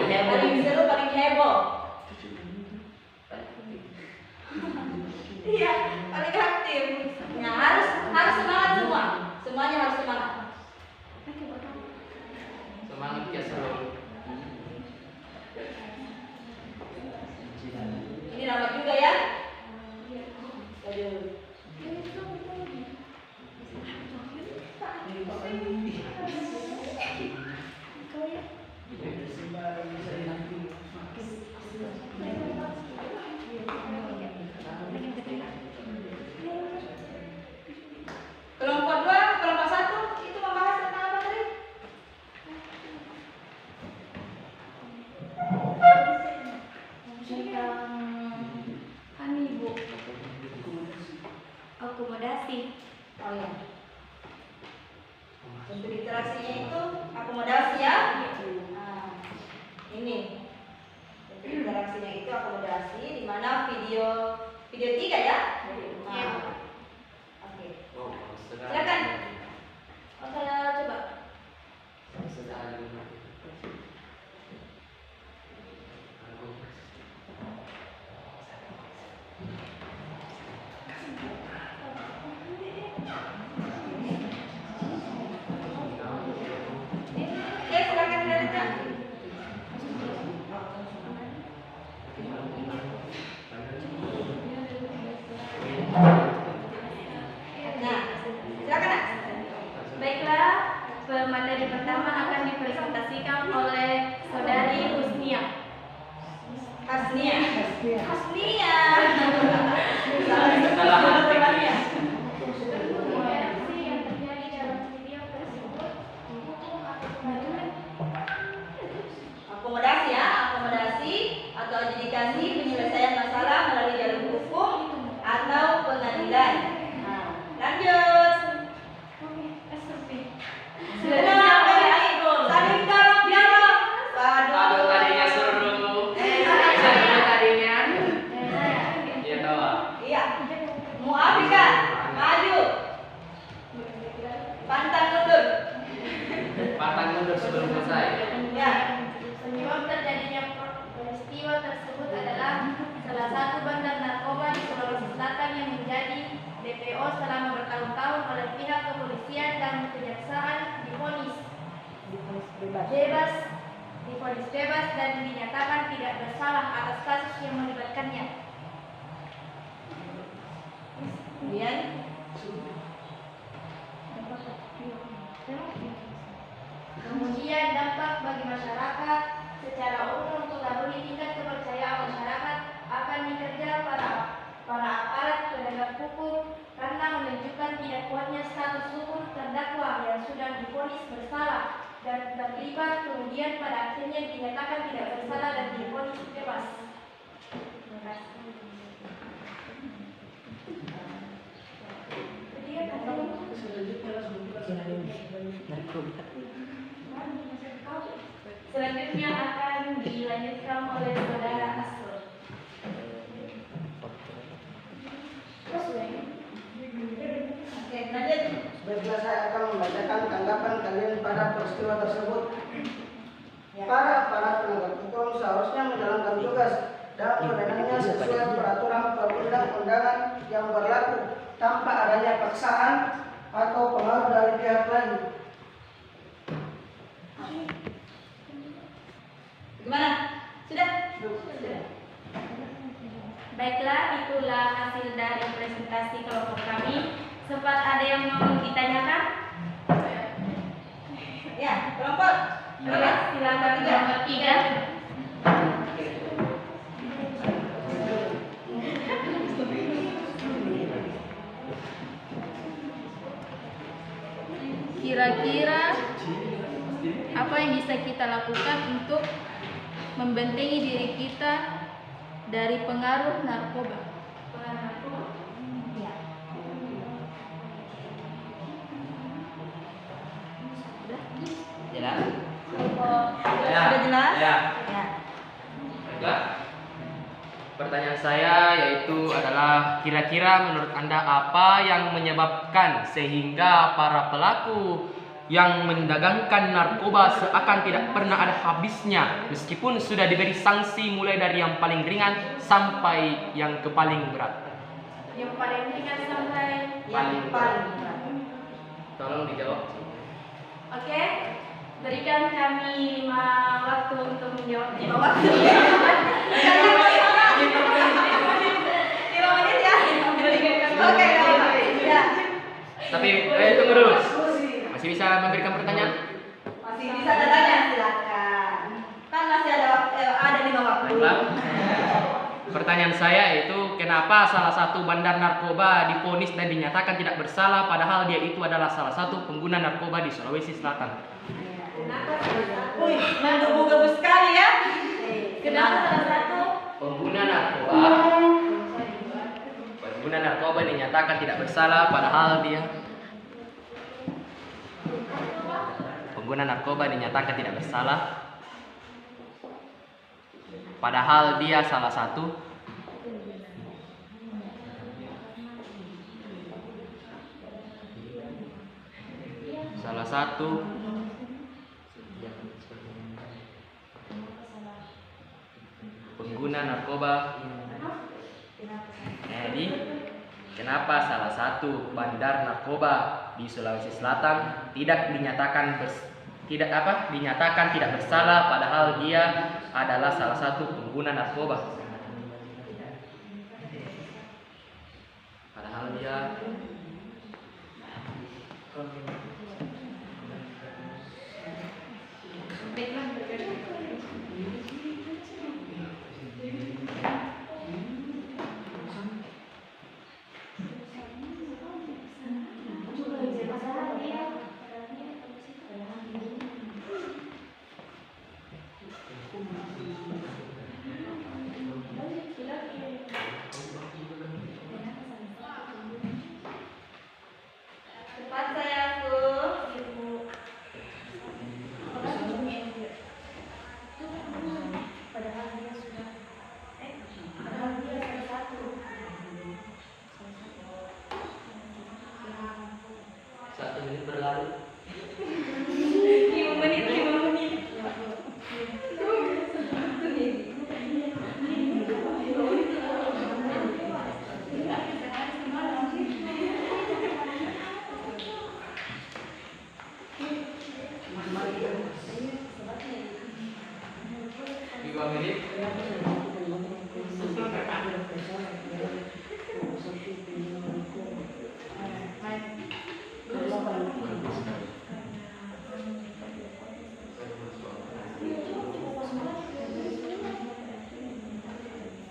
Paling seru, paling heboh. Iya, paling aktif. Nah, harus semangat semua. Semuanya harus semangat. Semangat ya seru. Ini lama juga ya. Aduh. Kelompok 2, kelompok 1 itu membahas tentang apa tadi? Tentang Bu, akomodasi. Oh ya. Untuk interaksinya itu akomodasi ya. Nah, ini. Untuk interaksinya itu akomodasi, di mana video 3 ya. Nah, oke. Silakan. Oh, saya coba. Oke, silakan dilanjutkan. Nah, silakan Nak. Baiklah, pemateri pertama akan dipresentasikan oleh Saudari Husnia. Hasnia. Hasnia. Salah arti. Reaksi yang terjadi dalam video tersebut Akomodasi ya, akomodasi atau adjudikasi penyelesaian masalah melalui jalur hukum atau pengadilan. Nah, lanjut. Saling dorong. Aduh, tadinya seru. Seru tadinya. Iya tahu. Iya. Muafika, maju. Pantang mundur. Pantang mundur sebelum selesai. Ya. Penyebab terjadinya peristiwa tersebut adalah salah satu bandar narkoba di Sulawesi Selatan yang menjadi DPO selama bertahun-tahun oleh pihak kepolisian dan kejaksaan divonis bebas dan dinyatakan tidak bersalah atas kasus yang melibatkannya. Kemudian Kemudian dampak bagi masyarakat secara umum mempengaruhi tingkat kepercayaan masyarakat akan kinerja para aparat penegak hukum karena menunjukkan tidak kuatnya status hukum terdakwa yang sudah divonis bersalah dan terlibat, kemudian pada akhirnya dinyatakan tidak bersalah dan divonis bebas. Terima kasih. Selanjutnya akan dilanjutkan oleh Saudara Asrul. oke, lanjut. Baiklah, saya akan membacakan tanggapan kalian pada peristiwa tersebut. Ya. Para aparat penegak hukum seharusnya menjalankan tugas dan wewenangnya sesuai peraturan perundang-undangan yang berlaku tanpa adanya paksaan atau pengaruh dari pihak lain. Gimana? Sudah? Sudah. Baiklah, itulah hasil dari presentasi kelompok kami. Sempat ada yang mau ditanyakan? Ya, kelompok. Oke, silakan kelompok 3. Kira-kira apa yang bisa kita lakukan untuk membentengi diri kita dari pengaruh narkoba? Jelas? Sudah jelas? Ya. Ya. Baiklah. Pertanyaan saya yaitu adalah kira-kira menurut Anda apa yang menyebabkan sehingga para pelaku yang mendagangkan narkoba seakan tidak pernah ada habisnya meskipun sudah diberi sanksi mulai dari yang paling ringan sampai yang ke paling berat? Yang paling ringan sampai Yang paling berat. Tolong dijawab. Oke, berikan kami 5 waktu untuk menjawab. 5 waktu. 5 menit ya. Oke, ya. Tapi tunggu dulu. Masih bisa memberikan pertanyaan? Masih bisa tanya, silakan. Kan masih ada waktu, ada 5 waktu. Baiklah. Pertanyaan saya itu kenapa salah satu bandar narkoba divonis dan dinyatakan tidak bersalah padahal dia itu adalah salah satu pengguna narkoba di Sulawesi Selatan? Wih, menggebu-gebu sekali ya. Kenapa salah satu pengguna narkoba dinyatakan tidak bersalah padahal dia salah satu pengguna narkoba. Jadi kenapa salah satu bandar narkoba di Sulawesi Selatan dinyatakan tidak bersalah padahal dia adalah salah satu pengguna narkoba? Padahal dia Cepat sayangku. Padahal dia salah satu. 1 menit berlalu. 5 menit.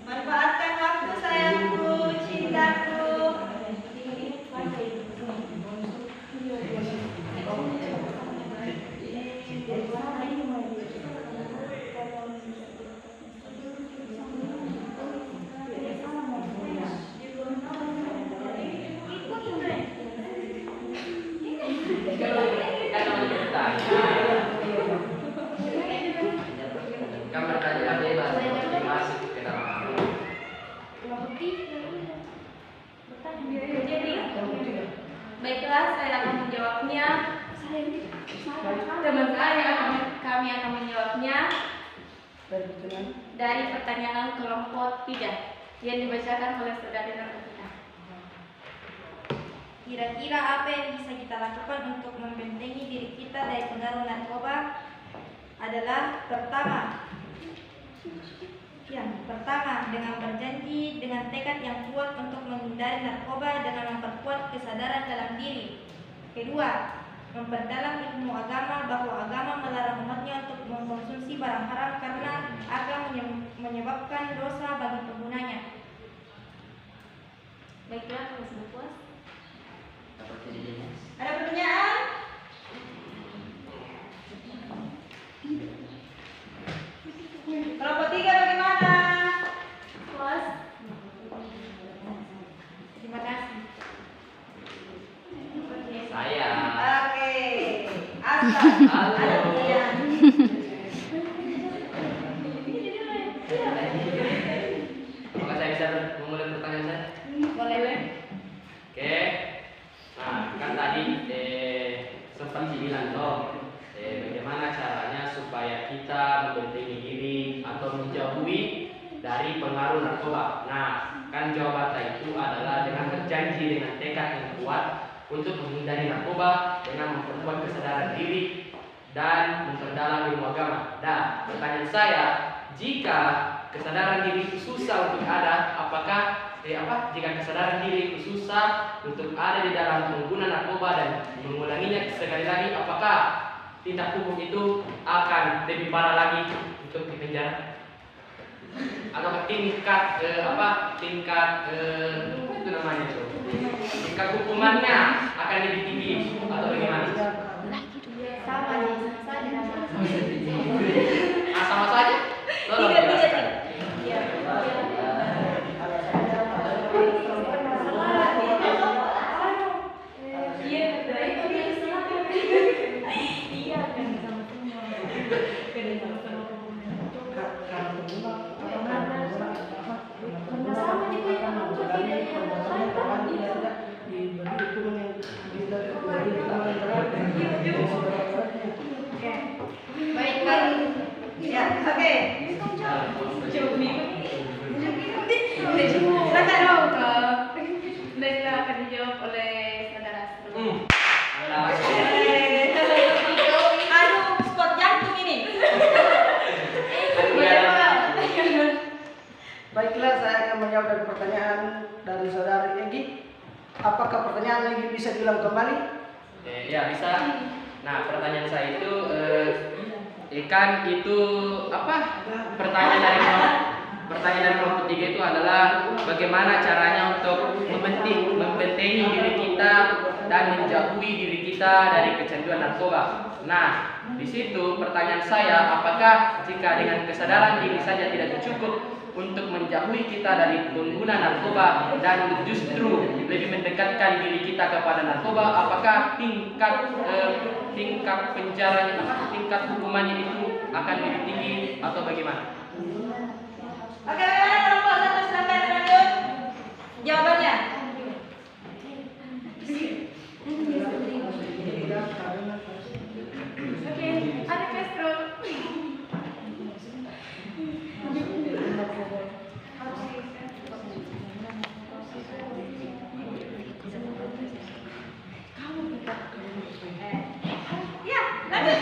Manfaatkan waktu sayangku, cintaku. Kan pertanyaan bebas, masuk ke dalam. Baiklah, saya akan menjawabnya. Teman saya kami akan menjawabnya. dari pertanyaan kelompok 3 yang dibacakan oleh saudari Narkotika. Kira-kira apa yang bisa kita lakukan untuk membentengi diri kita dari pengaruh narkoba adalah yang pertama dengan berjanji dengan tekad yang kuat untuk menghindari narkoba dengan memperkuat kesadaran dalam diri. Kedua, memperdalam ilmu agama bahwa agama melarang umatnya untuk mengkonsumsi barang haram karena akan menyebabkan dosa bagi penggunanya. Baiklah, kalau sudah puas. Ada pertanyaan? Kelompok 3 bagaimana? Puas. Terima kasih. Saya. Oke. Asal. Halo. Ada pertanyaan. Apakah saya bisa memulai pertanyaan saya? Boleh. Oke. Nah, kan tadi sempat dibilang toh, bagaimana caranya supaya kita membentengi diri atau menjauhi dari pengaruh narkoba. Nah, kan jawabannya itu adalah dengan berjanji dengan tekad yang kuat untuk menghindari narkoba dengan memperkuat kesadaran diri dan memperdalam ilmu agama. Nah, pertanyaan saya, jika kesadaran diri itu susah untuk ada, apakah jika kesadaran diri itu susah untuk ada di dalam pengguna narkoba dan mengulanginya sekali lagi, apakah tindak hukum itu akan lebih parah lagi untuk dipenjara? Atau tingkat tingkat hukumannya akan lebih tinggi atau bagaimana? Sama saja. Sama saja? Tolong jelaskan. Baiklah. Ya, oke. Silakan dong. Baiklah, akan dijawab oleh saudara Astro. Aduh, spot jantung ini. Baiklah, saya akan menjawab dari pertanyaan dari saudari Egi. Apakah pertanyaan Egi bisa diulang kembali? Ya, bisa. Nah, pertanyaan saya itu kan itu pertanyaan dari kelompok 3 itu adalah bagaimana caranya untuk membentengi diri kita dan menjauhi diri kita dari kecanduan narkoba. Nah, di situ pertanyaan saya, apakah jika dengan kesadaran diri saja tidak cukup untuk menjauhi kita dari pengguna narkoba dan justru lebih mendekatkan diri kita kepada narkoba, apakah tingkat penjaranya, tingkat hukumannya itu akan lebih tinggi atau bagaimana? Oke, bagaimana kelompok 1? Silakan lanjut. Jawabannya. Oke, ada Castro. Ya, lanjut.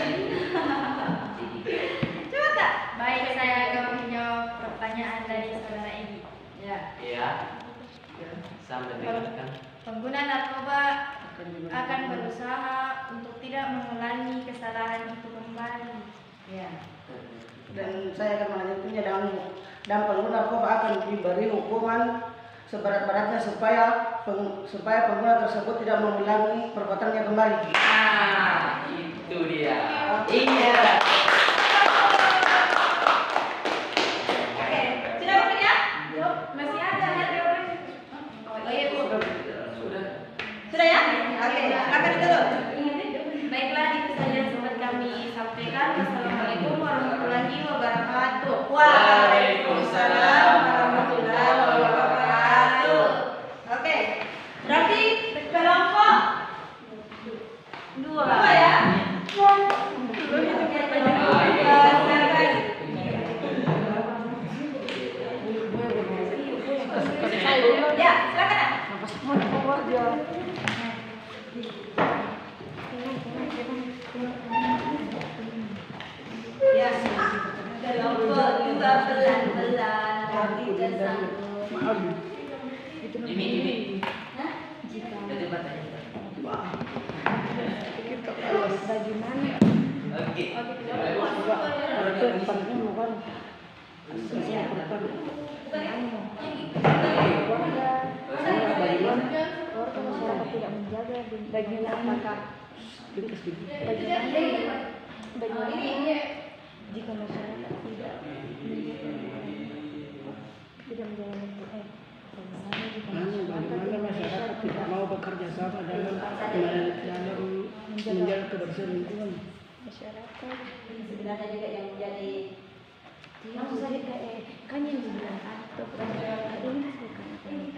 Coba tak? Baik, saya akan menjawab pertanyaan dari saudara Egi. Ya. Iya. Sampai dilakukan. Pengguna narkoba akan berusaha untuk tidak mengulangi kesalahan itu kembali. Ya. Dan saya akan melanjutkannya dan pengguna narkoba akan diberi hukuman seberat-beratnya supaya pengguna tersebut tidak mengulangi perbuatannya kembali. Nah, itu dia. Iya. Oke, sudah waktunya? Masih ada jawabannya. Oh iya, Bu. Sudah ya? Oke, akan ditutup. Baiklah, itu saja yang sempat kami sampaikan. Wassalamualaikum warahmatullahi wabarakatuh. Waalaikumsalam warahmatullahi wabarakatuh. Oke, berarti kelompok 2 ya? Ah, Ya, kelompok juga pelan-pelan nanti ke sana. Ini. Jadi pertanyaan. Bagaimana? Oke. Masyarakat tidak menjaga bagaimana jika masyarakat tidak menjalani Bagaimana masyarakat tidak mau bekerja sama dalam menjaga kebersihan lingkungan? masyarakat Sebenarnya juga yang menjadi maksud saya kan yang dibilang atau ini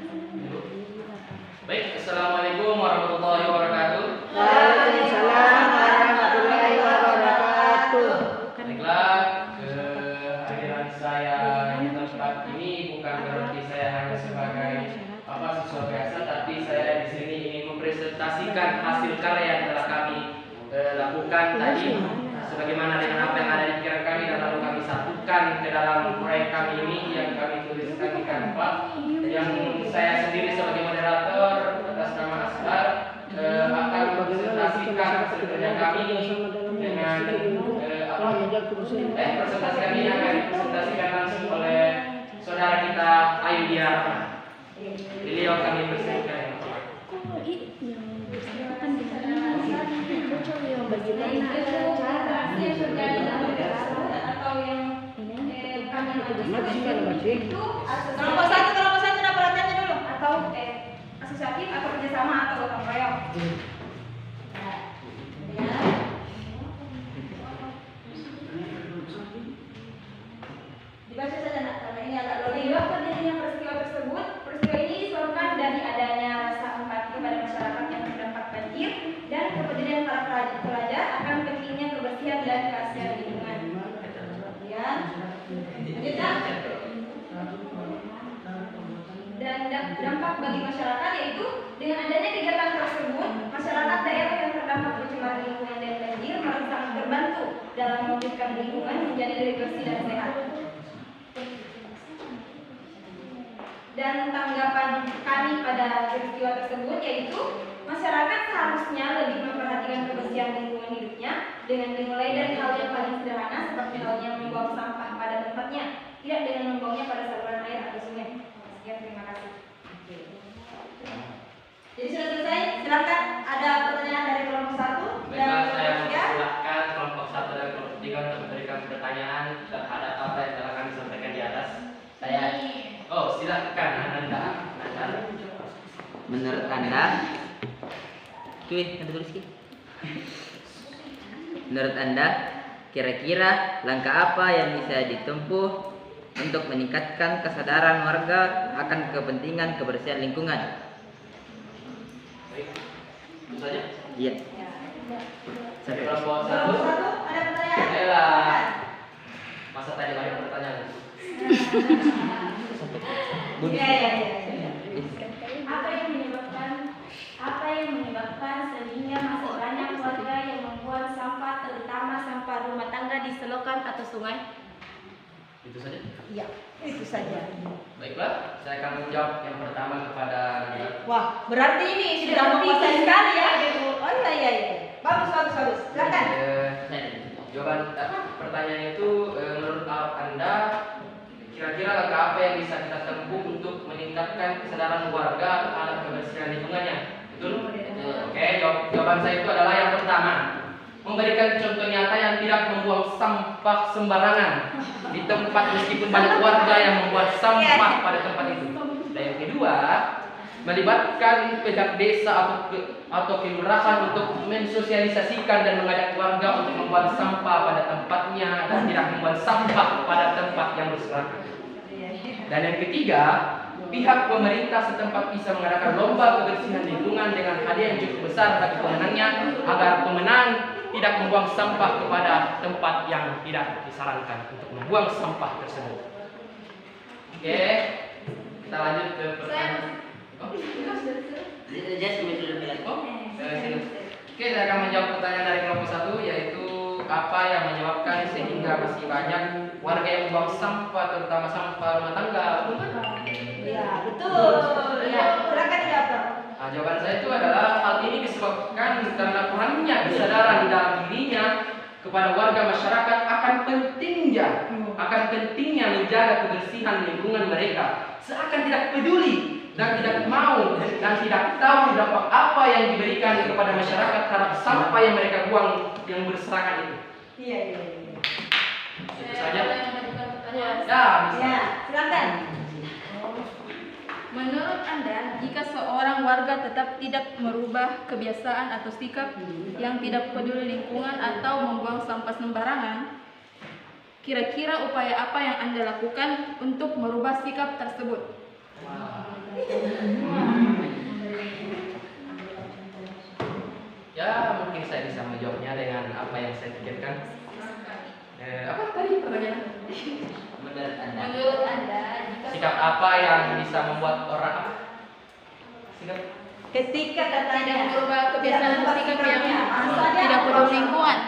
Baik, assalamualaikum warahmatullahi wabarakatuh. Waalaikumsalam warahmatullahi wabarakatuh. Baiklah, kehadiran saya di tempat ini bukan berarti saya hanya sebagai siswa biasa, tapi saya di sini ingin mempresentasikan hasil karya yang telah kami lakukan tadi, sebagaimana dengan apa yang ada di pikiran kami dan lalu kami satukan ke dalam proyek kami ini yang kami tuliskan di Canva. Yang saya sendiri sebagai moderator atas nama Asgar akan mempresentasikan hasil kerja kami dengan presentasi kami yang akan dipresentasikan langsung oleh saudara kita Ayu Diarma. Beliau kami presentasikan. Kelompok satu nah perhatiannya dulu atau asosiatif atau kerjasama atau gotong royong. Dibaca saja nak, karena ini agak loading. Terjadinya peristiwa tersebut, peristiwa ini disebabkan dari adanya rasa empati pada masyarakat yang terdampak banjir dan kepedulian para pelajar akan pentingnya kebersihan dan keaslian lingkungan. Kemudian, dan dampak bagi masyarakat yaitu dengan adanya kegiatan tersebut, masyarakat daerah yang terdampak pencemaran lingkungan dan banjir merasa sangat terbantu dalam mewujudkan lingkungan menjadi lebih bersih dan sehat. Dan tanggapan kami pada peristiwa tersebut yaitu masyarakat seharusnya lebih memperhatikan kebersihan lingkungan hidupnya dengan dimulai dari hal yang paling sederhana seperti halnya membuang sampah pada tempatnya, tidak dengan membuangnya pada saluran air atau sungai. Sekian, terima kasih. Jadi sudah selesai. Silakan ada pertanyaan dari kelompok 1 dan Baiklah, saya kelompok 3. silakan kelompok 1 dan kelompok 3 untuk memberikan pertanyaan terhadap apa yang telah kami sampaikan di atas. Silakan Ananda. Menurut Anda, menurut Anda, kira-kira langkah apa yang bisa ditempuh untuk meningkatkan kesadaran warga akan kepentingan kebersihan lingkungan? Baik, itu saja. Iya. Kelompok 1 ada pertanyaan? Ayolah. Masa tadi banyak pertanyaan. Iya. Apa yang menyebabkan sehingga masih banyak warga yang membuang sampah, terutama sampah rumah tangga di selokan atau sungai? Itu saja. Iya, itu saja. Baiklah, saya akan menjawab yang pertama kepada Nanda. Wah, berarti ini sudah menguasai sekali ya. Oh iya. Bagus. Silakan. Jawaban pertanyaan itu menurut Anda, kira-kira langkah apa yang bisa kita tempuh untuk meningkatkan kesadaran warga terhadap kebersihan lingkungannya? Betul? Oke, jawaban saya itu adalah yang pertama, memberikan contoh nyata yang tidak membuang sampah sembarangan di tempat meskipun banyak warga yang membuang sampah pada tempat itu. Dan yang kedua, melibatkan pihak desa atau kelurahan untuk mensosialisasikan dan mengajak warga untuk membuang sampah pada tempatnya dan tidak membuang sampah pada tempat yang berserakan. Dan yang ketiga, pihak pemerintah setempat bisa mengadakan lomba kebersihan lingkungan dengan hadiah yang cukup besar bagi pemenangnya agar pemenang tidak membuang sampah kepada tempat yang tidak disarankan untuk membuang sampah tersebut. Oke, kita lanjut ke pertanyaan. Oh, Just betul bilang. oh, Oke, saya akan menjawab pertanyaan dari kelompok 1, yaitu apa yang menyebabkan sehingga masih banyak warga yang membuang sampah, terutama sampah rumah tangga. Ya, betul. Ya, silakan dijawab. Nah, jawaban saya itu adalah hal ini disebabkan karena kurangnya kesadaran di dalam dirinya kepada warga masyarakat akan pentingnya menjaga kebersihan lingkungan mereka, seakan tidak peduli dan tidak mau dan tidak tahu dampak apa yang diberikan kepada masyarakat terhadap sampah yang mereka buang yang berserakan itu. Iya. Itu saja. Boleh mengajukan pertanyaan? Ya, bisa. Ya, silakan. Menurut Anda, jika seorang warga tetap tidak merubah kebiasaan atau sikap yang tidak peduli lingkungan atau membuang sampah sembarangan, kira-kira upaya apa yang Anda lakukan untuk merubah sikap tersebut? Ya, mungkin saya bisa menjawabnya dengan apa yang saya pikirkan. Apa tadi pertanyaannya? Menurut Anda, jika Sikap apa yang bisa membuat orang sikap Ketika katanya tidak merubah kebiasaan atau sikap yang Asalnya tidak peduli lingkungan,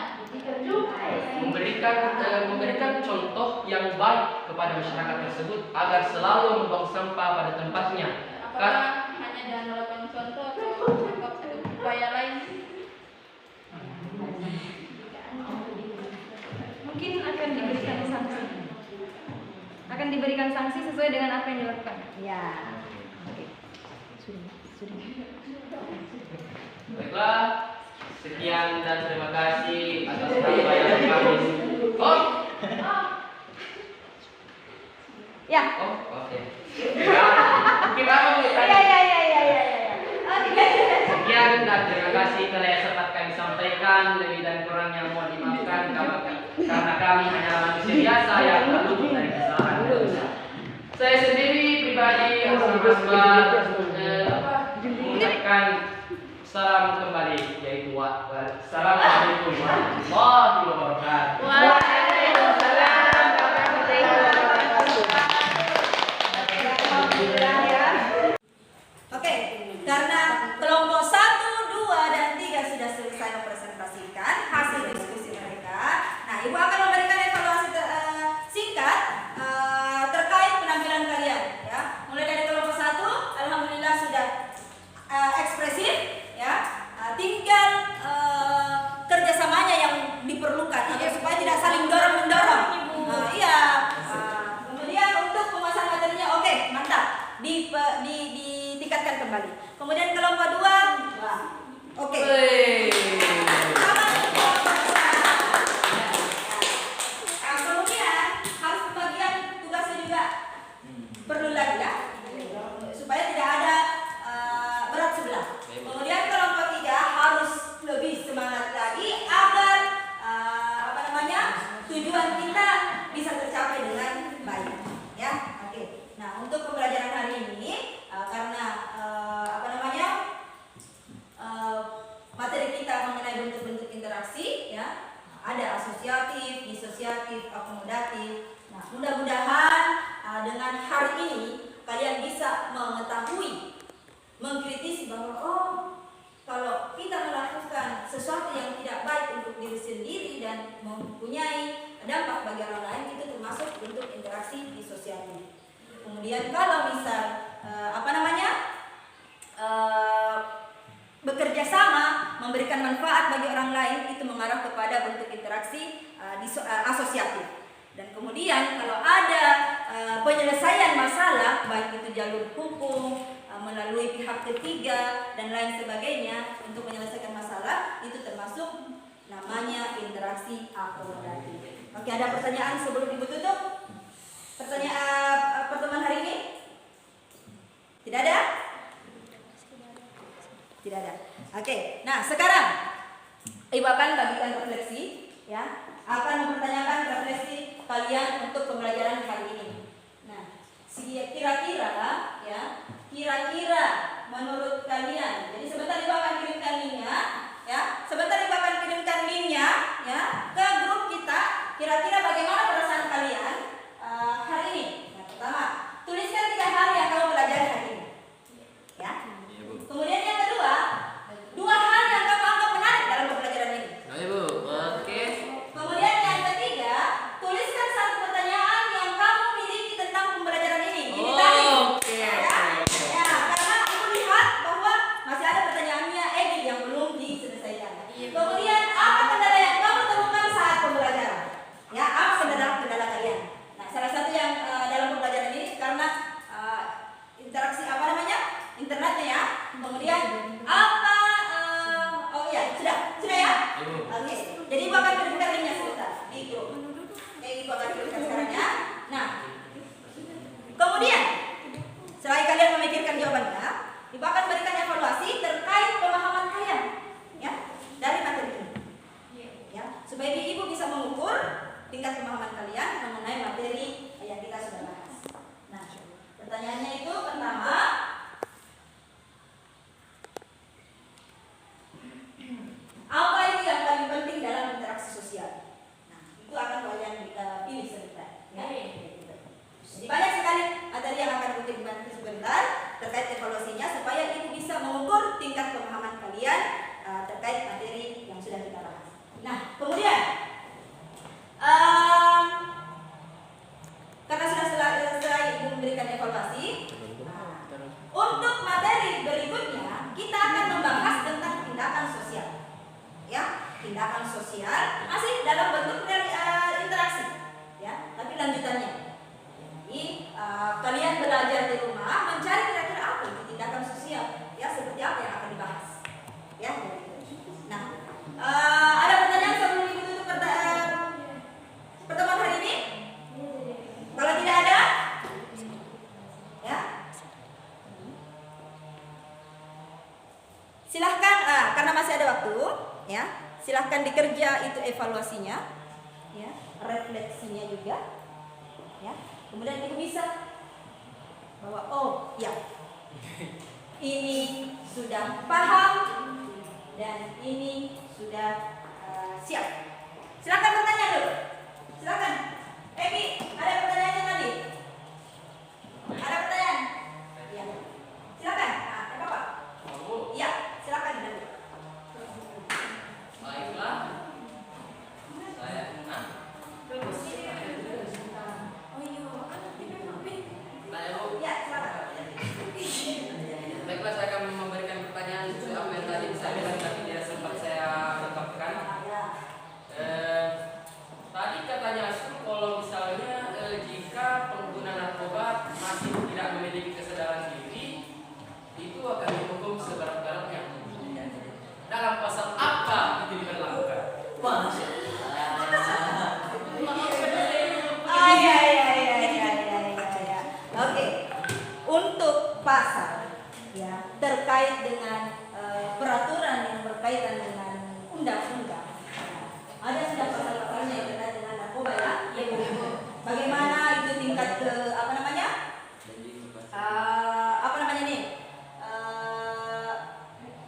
memberikan contoh yang baik kepada masyarakat tersebut agar selalu membuang sampah pada tempatnya. apakah hanya dengan melakukan contoh atau contoh satu upaya lain? Mungkin akan diberikan sanksi. Akan diberikan sanksi sesuai dengan apa yang dilakukan. Ya. Baiklah, sekian dan terima kasih atas apa yang kami. Oh, Ya. oh, oke. Ya, mungkin apa Bu? Ya. Oke. Sekian dan terima kasih telah sempat kami sampaikan. Lebih dan kurangnya mohon dimaafkan karena kami hanyalah manusia biasa yang terluput dari kesalahan. Saya sendiri pribadi mengucapkan salam kembali, yaitu Assalamualaikum warahmatullahi wabarakatuh. Oke, karena kelompok 1, 2, dan 3 sudah selesai mempresentasikan hasil diskusi mereka. Nah, Ibu akan memberikan evaluasi singkat terkait penampilan kalian, ya. Mulai dari kelompok 1, alhamdulillah sudah ekspresif, ya. Tinggal kerjasamanya yang diperlukan agar supaya tidak saling dorong mendorong. Iya. Kemudian untuk pembahasan materinya, oke, mantap. Ditingkatkan kembali. Kemudian kelompok 2, oke. Kemudian harus pembagian tugasnya juga perlu lagi, ya, supaya tidak ada berat sebelah. Kemudian kelompok 3 harus lebih semangat lagi agar tujuan kita bisa tercapai dengan baik, ya. Oke. Nah, untuk pembelajaran hari ini karena materi kita mengenai bentuk-bentuk interaksi, ya, ada asosiatif, disosiatif, akomodatif. Nah, mudah-mudahan dengan hari ini kalian bisa mengetahui, mengkritisi bahwa kalau kita melakukan sesuatu yang tidak baik untuk diri sendiri dan mempunyai dampak bagi orang lain, itu termasuk bentuk interaksi disosiatif. Kemudian kalau misal bekerja sama memberikan manfaat bagi orang lain, itu mengarah kepada bentuk interaksi asosiatif. Dan kemudian kalau ada penyelesaian masalah, baik itu jalur hukum, melalui pihak ketiga dan lain sebagainya untuk menyelesaikan masalah, itu termasuk namanya interaksi akomodatif. Oke, ada pertanyaan sebelum Ibu tutup? Pertanyaan pertemuan hari ini? Tidak ada? Tidak ada. Oke, nah sekarang Ibu akan bagikan refleksi, ya, akan mempertanyakan refleksi kalian untuk pembelajaran hari ini. Nah, kira-kira menurut kalian, jadi sebentar Ibu akan kirimkan linknya, ya, ya, ke grup kita. Kira-kira bagaimana perasaan kalian hari ini? Yang pertama, tuliskan 3 hal yang kamu pelajari hari ini, ya. Apa? Oh iya, sudah ya? Ibu. Oke. Jadi Ibu akan berikan linknya sebentar di grup. Ibu akan berikan sekarang ya. Nah, kemudian setelah kalian memikirkan jawabannya, Ibu akan berikan evaluasi terkait pemahaman kalian, ya, dari materi ini, ya, supaya Ibu bisa mengukur tingkat pemahaman kalian mengenai materi yang kita sudah bahas. Nah, pertanyaannya itu pertama, apa itu yang paling penting dalam interaksi sosial? Nah, itu akan kalian pilih sebentar, ya. Jadi banyak sekali materi yang akan Ibu bantu sebentar terkait evaluasinya supaya Ibu bisa mengukur tingkat pemahaman kalian terkait materi yang sudah kita bahas. Nah, kemudian karena setelah Ibu memberikan evaluasi, untuk materi berikutnya kita akan membahas tentang tindakan sosial, ya, tindakan sosial masih dalam bentuk interaksi, ya, tapi lanjutannya. Jadi kalian belajar di rumah mencari kira-kira apa itu tindakan sosial, ya, seperti apa yang akan dibahas, ya. Nah, ada pertanyaan sebelum Ibu tutup pertemuan hari ini? Kalau tidak ada, ya, silahkan. Karena masih ada waktu, ya, silahkan dikerja itu evaluasinya, ya, refleksinya juga, ya. Kemudian Ibu bisa bahwa oh ya, ini sudah paham dan ini sudah siap. Silakan bertanya dulu. Silakan. Emi, ada pertanyaannya tadi? Ada pertanyaan? Ya. Silakan. Bapak. Iya, silakan dulu. Baiklah. Saya Ya, silakan. Baiklah, saya akan memberikan pertanyaan sesuai apa yang tadi saya bilang tapi tidak sempat saya ungkapkan. Tadi katanya Asun kalau misalnya jika pengguna narkoba masih tidak memiliki kesadaran diri, itu akan dihukum seberat-beratnya. Dalam pasal apa itu diberlakukan? Oke, untuk pasal, ya, terkait dengan peraturan yang berkaitan dengan undang-undang, ada sudah pasal-pasalnya yang berkaitan dengan narkoba, ya. Bagaimana itu tingkat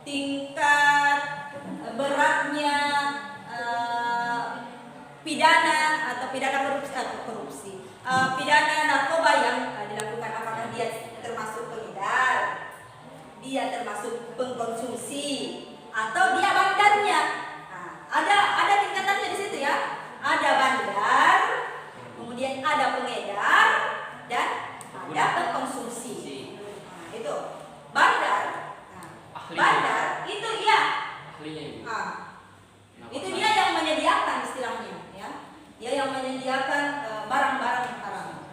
tingkat beratnya pidana atau pidana korupsi, pidana narkoba yang dilakukan, apakah dia termasuk pengedar, dia termasuk pengkonsumsi, atau dia bandarnya. Ada tingkatannya di situ, ya. Ada bandar, kemudian ada pengedar, dan ada pengkonsumsi. Itu bandar. Bandar itu ya. Itu dia yang menyediakan istilahnya, ya. Dia yang menyediakan barang-barang haram.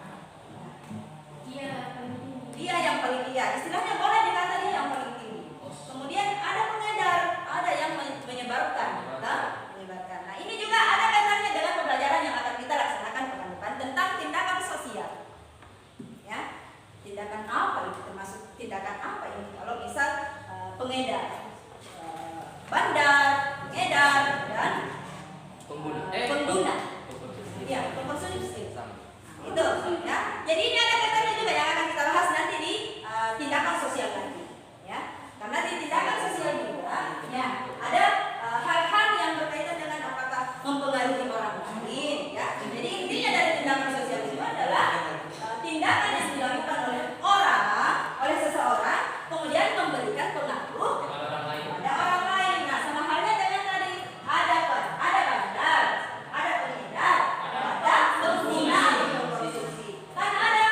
Dia yang paling istilahnya boleh dikata dia yang paling tinggi. Kemudian ada pengedar, ada yang menyebarkan. Nah, ini juga ada kaitannya dengan pembelajaran yang akan kita laksanakan pekan depan tentang tindakan sosial. Ya. Tindakan apa itu, termasuk tindakan apa ini kalau misal pengedar, bandar, pengedar, dan pengguna. Ya, pengkonsumsi. Itu, ya. Jadi ini ada kaitannya juga yang akan kita bahas nanti di tindakan sosial nanti, ya. Karena di tindakan sosial juga, ya, ada hal-hal yang berkaitan dengan apakah mempengaruhi orang lain, ya. Jadi intinya dari tindakan sosial itu adalah tindakan yang dilakukan oleh seseorang, kemudian memberikan pengaruh pada orang lain. Nah, sama halnya dengan tadi, ada bandar, ada pengedar, ada pengguna, konsumsi. Kan ada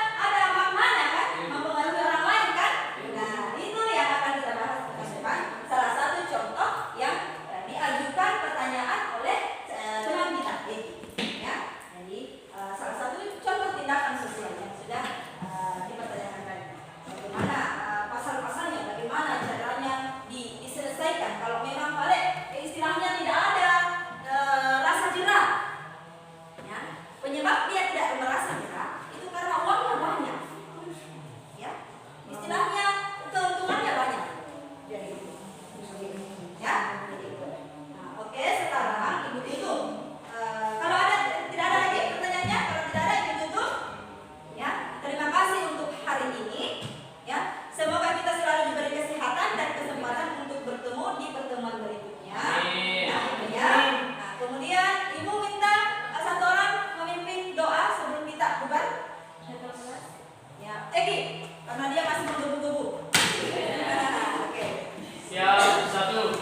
satu.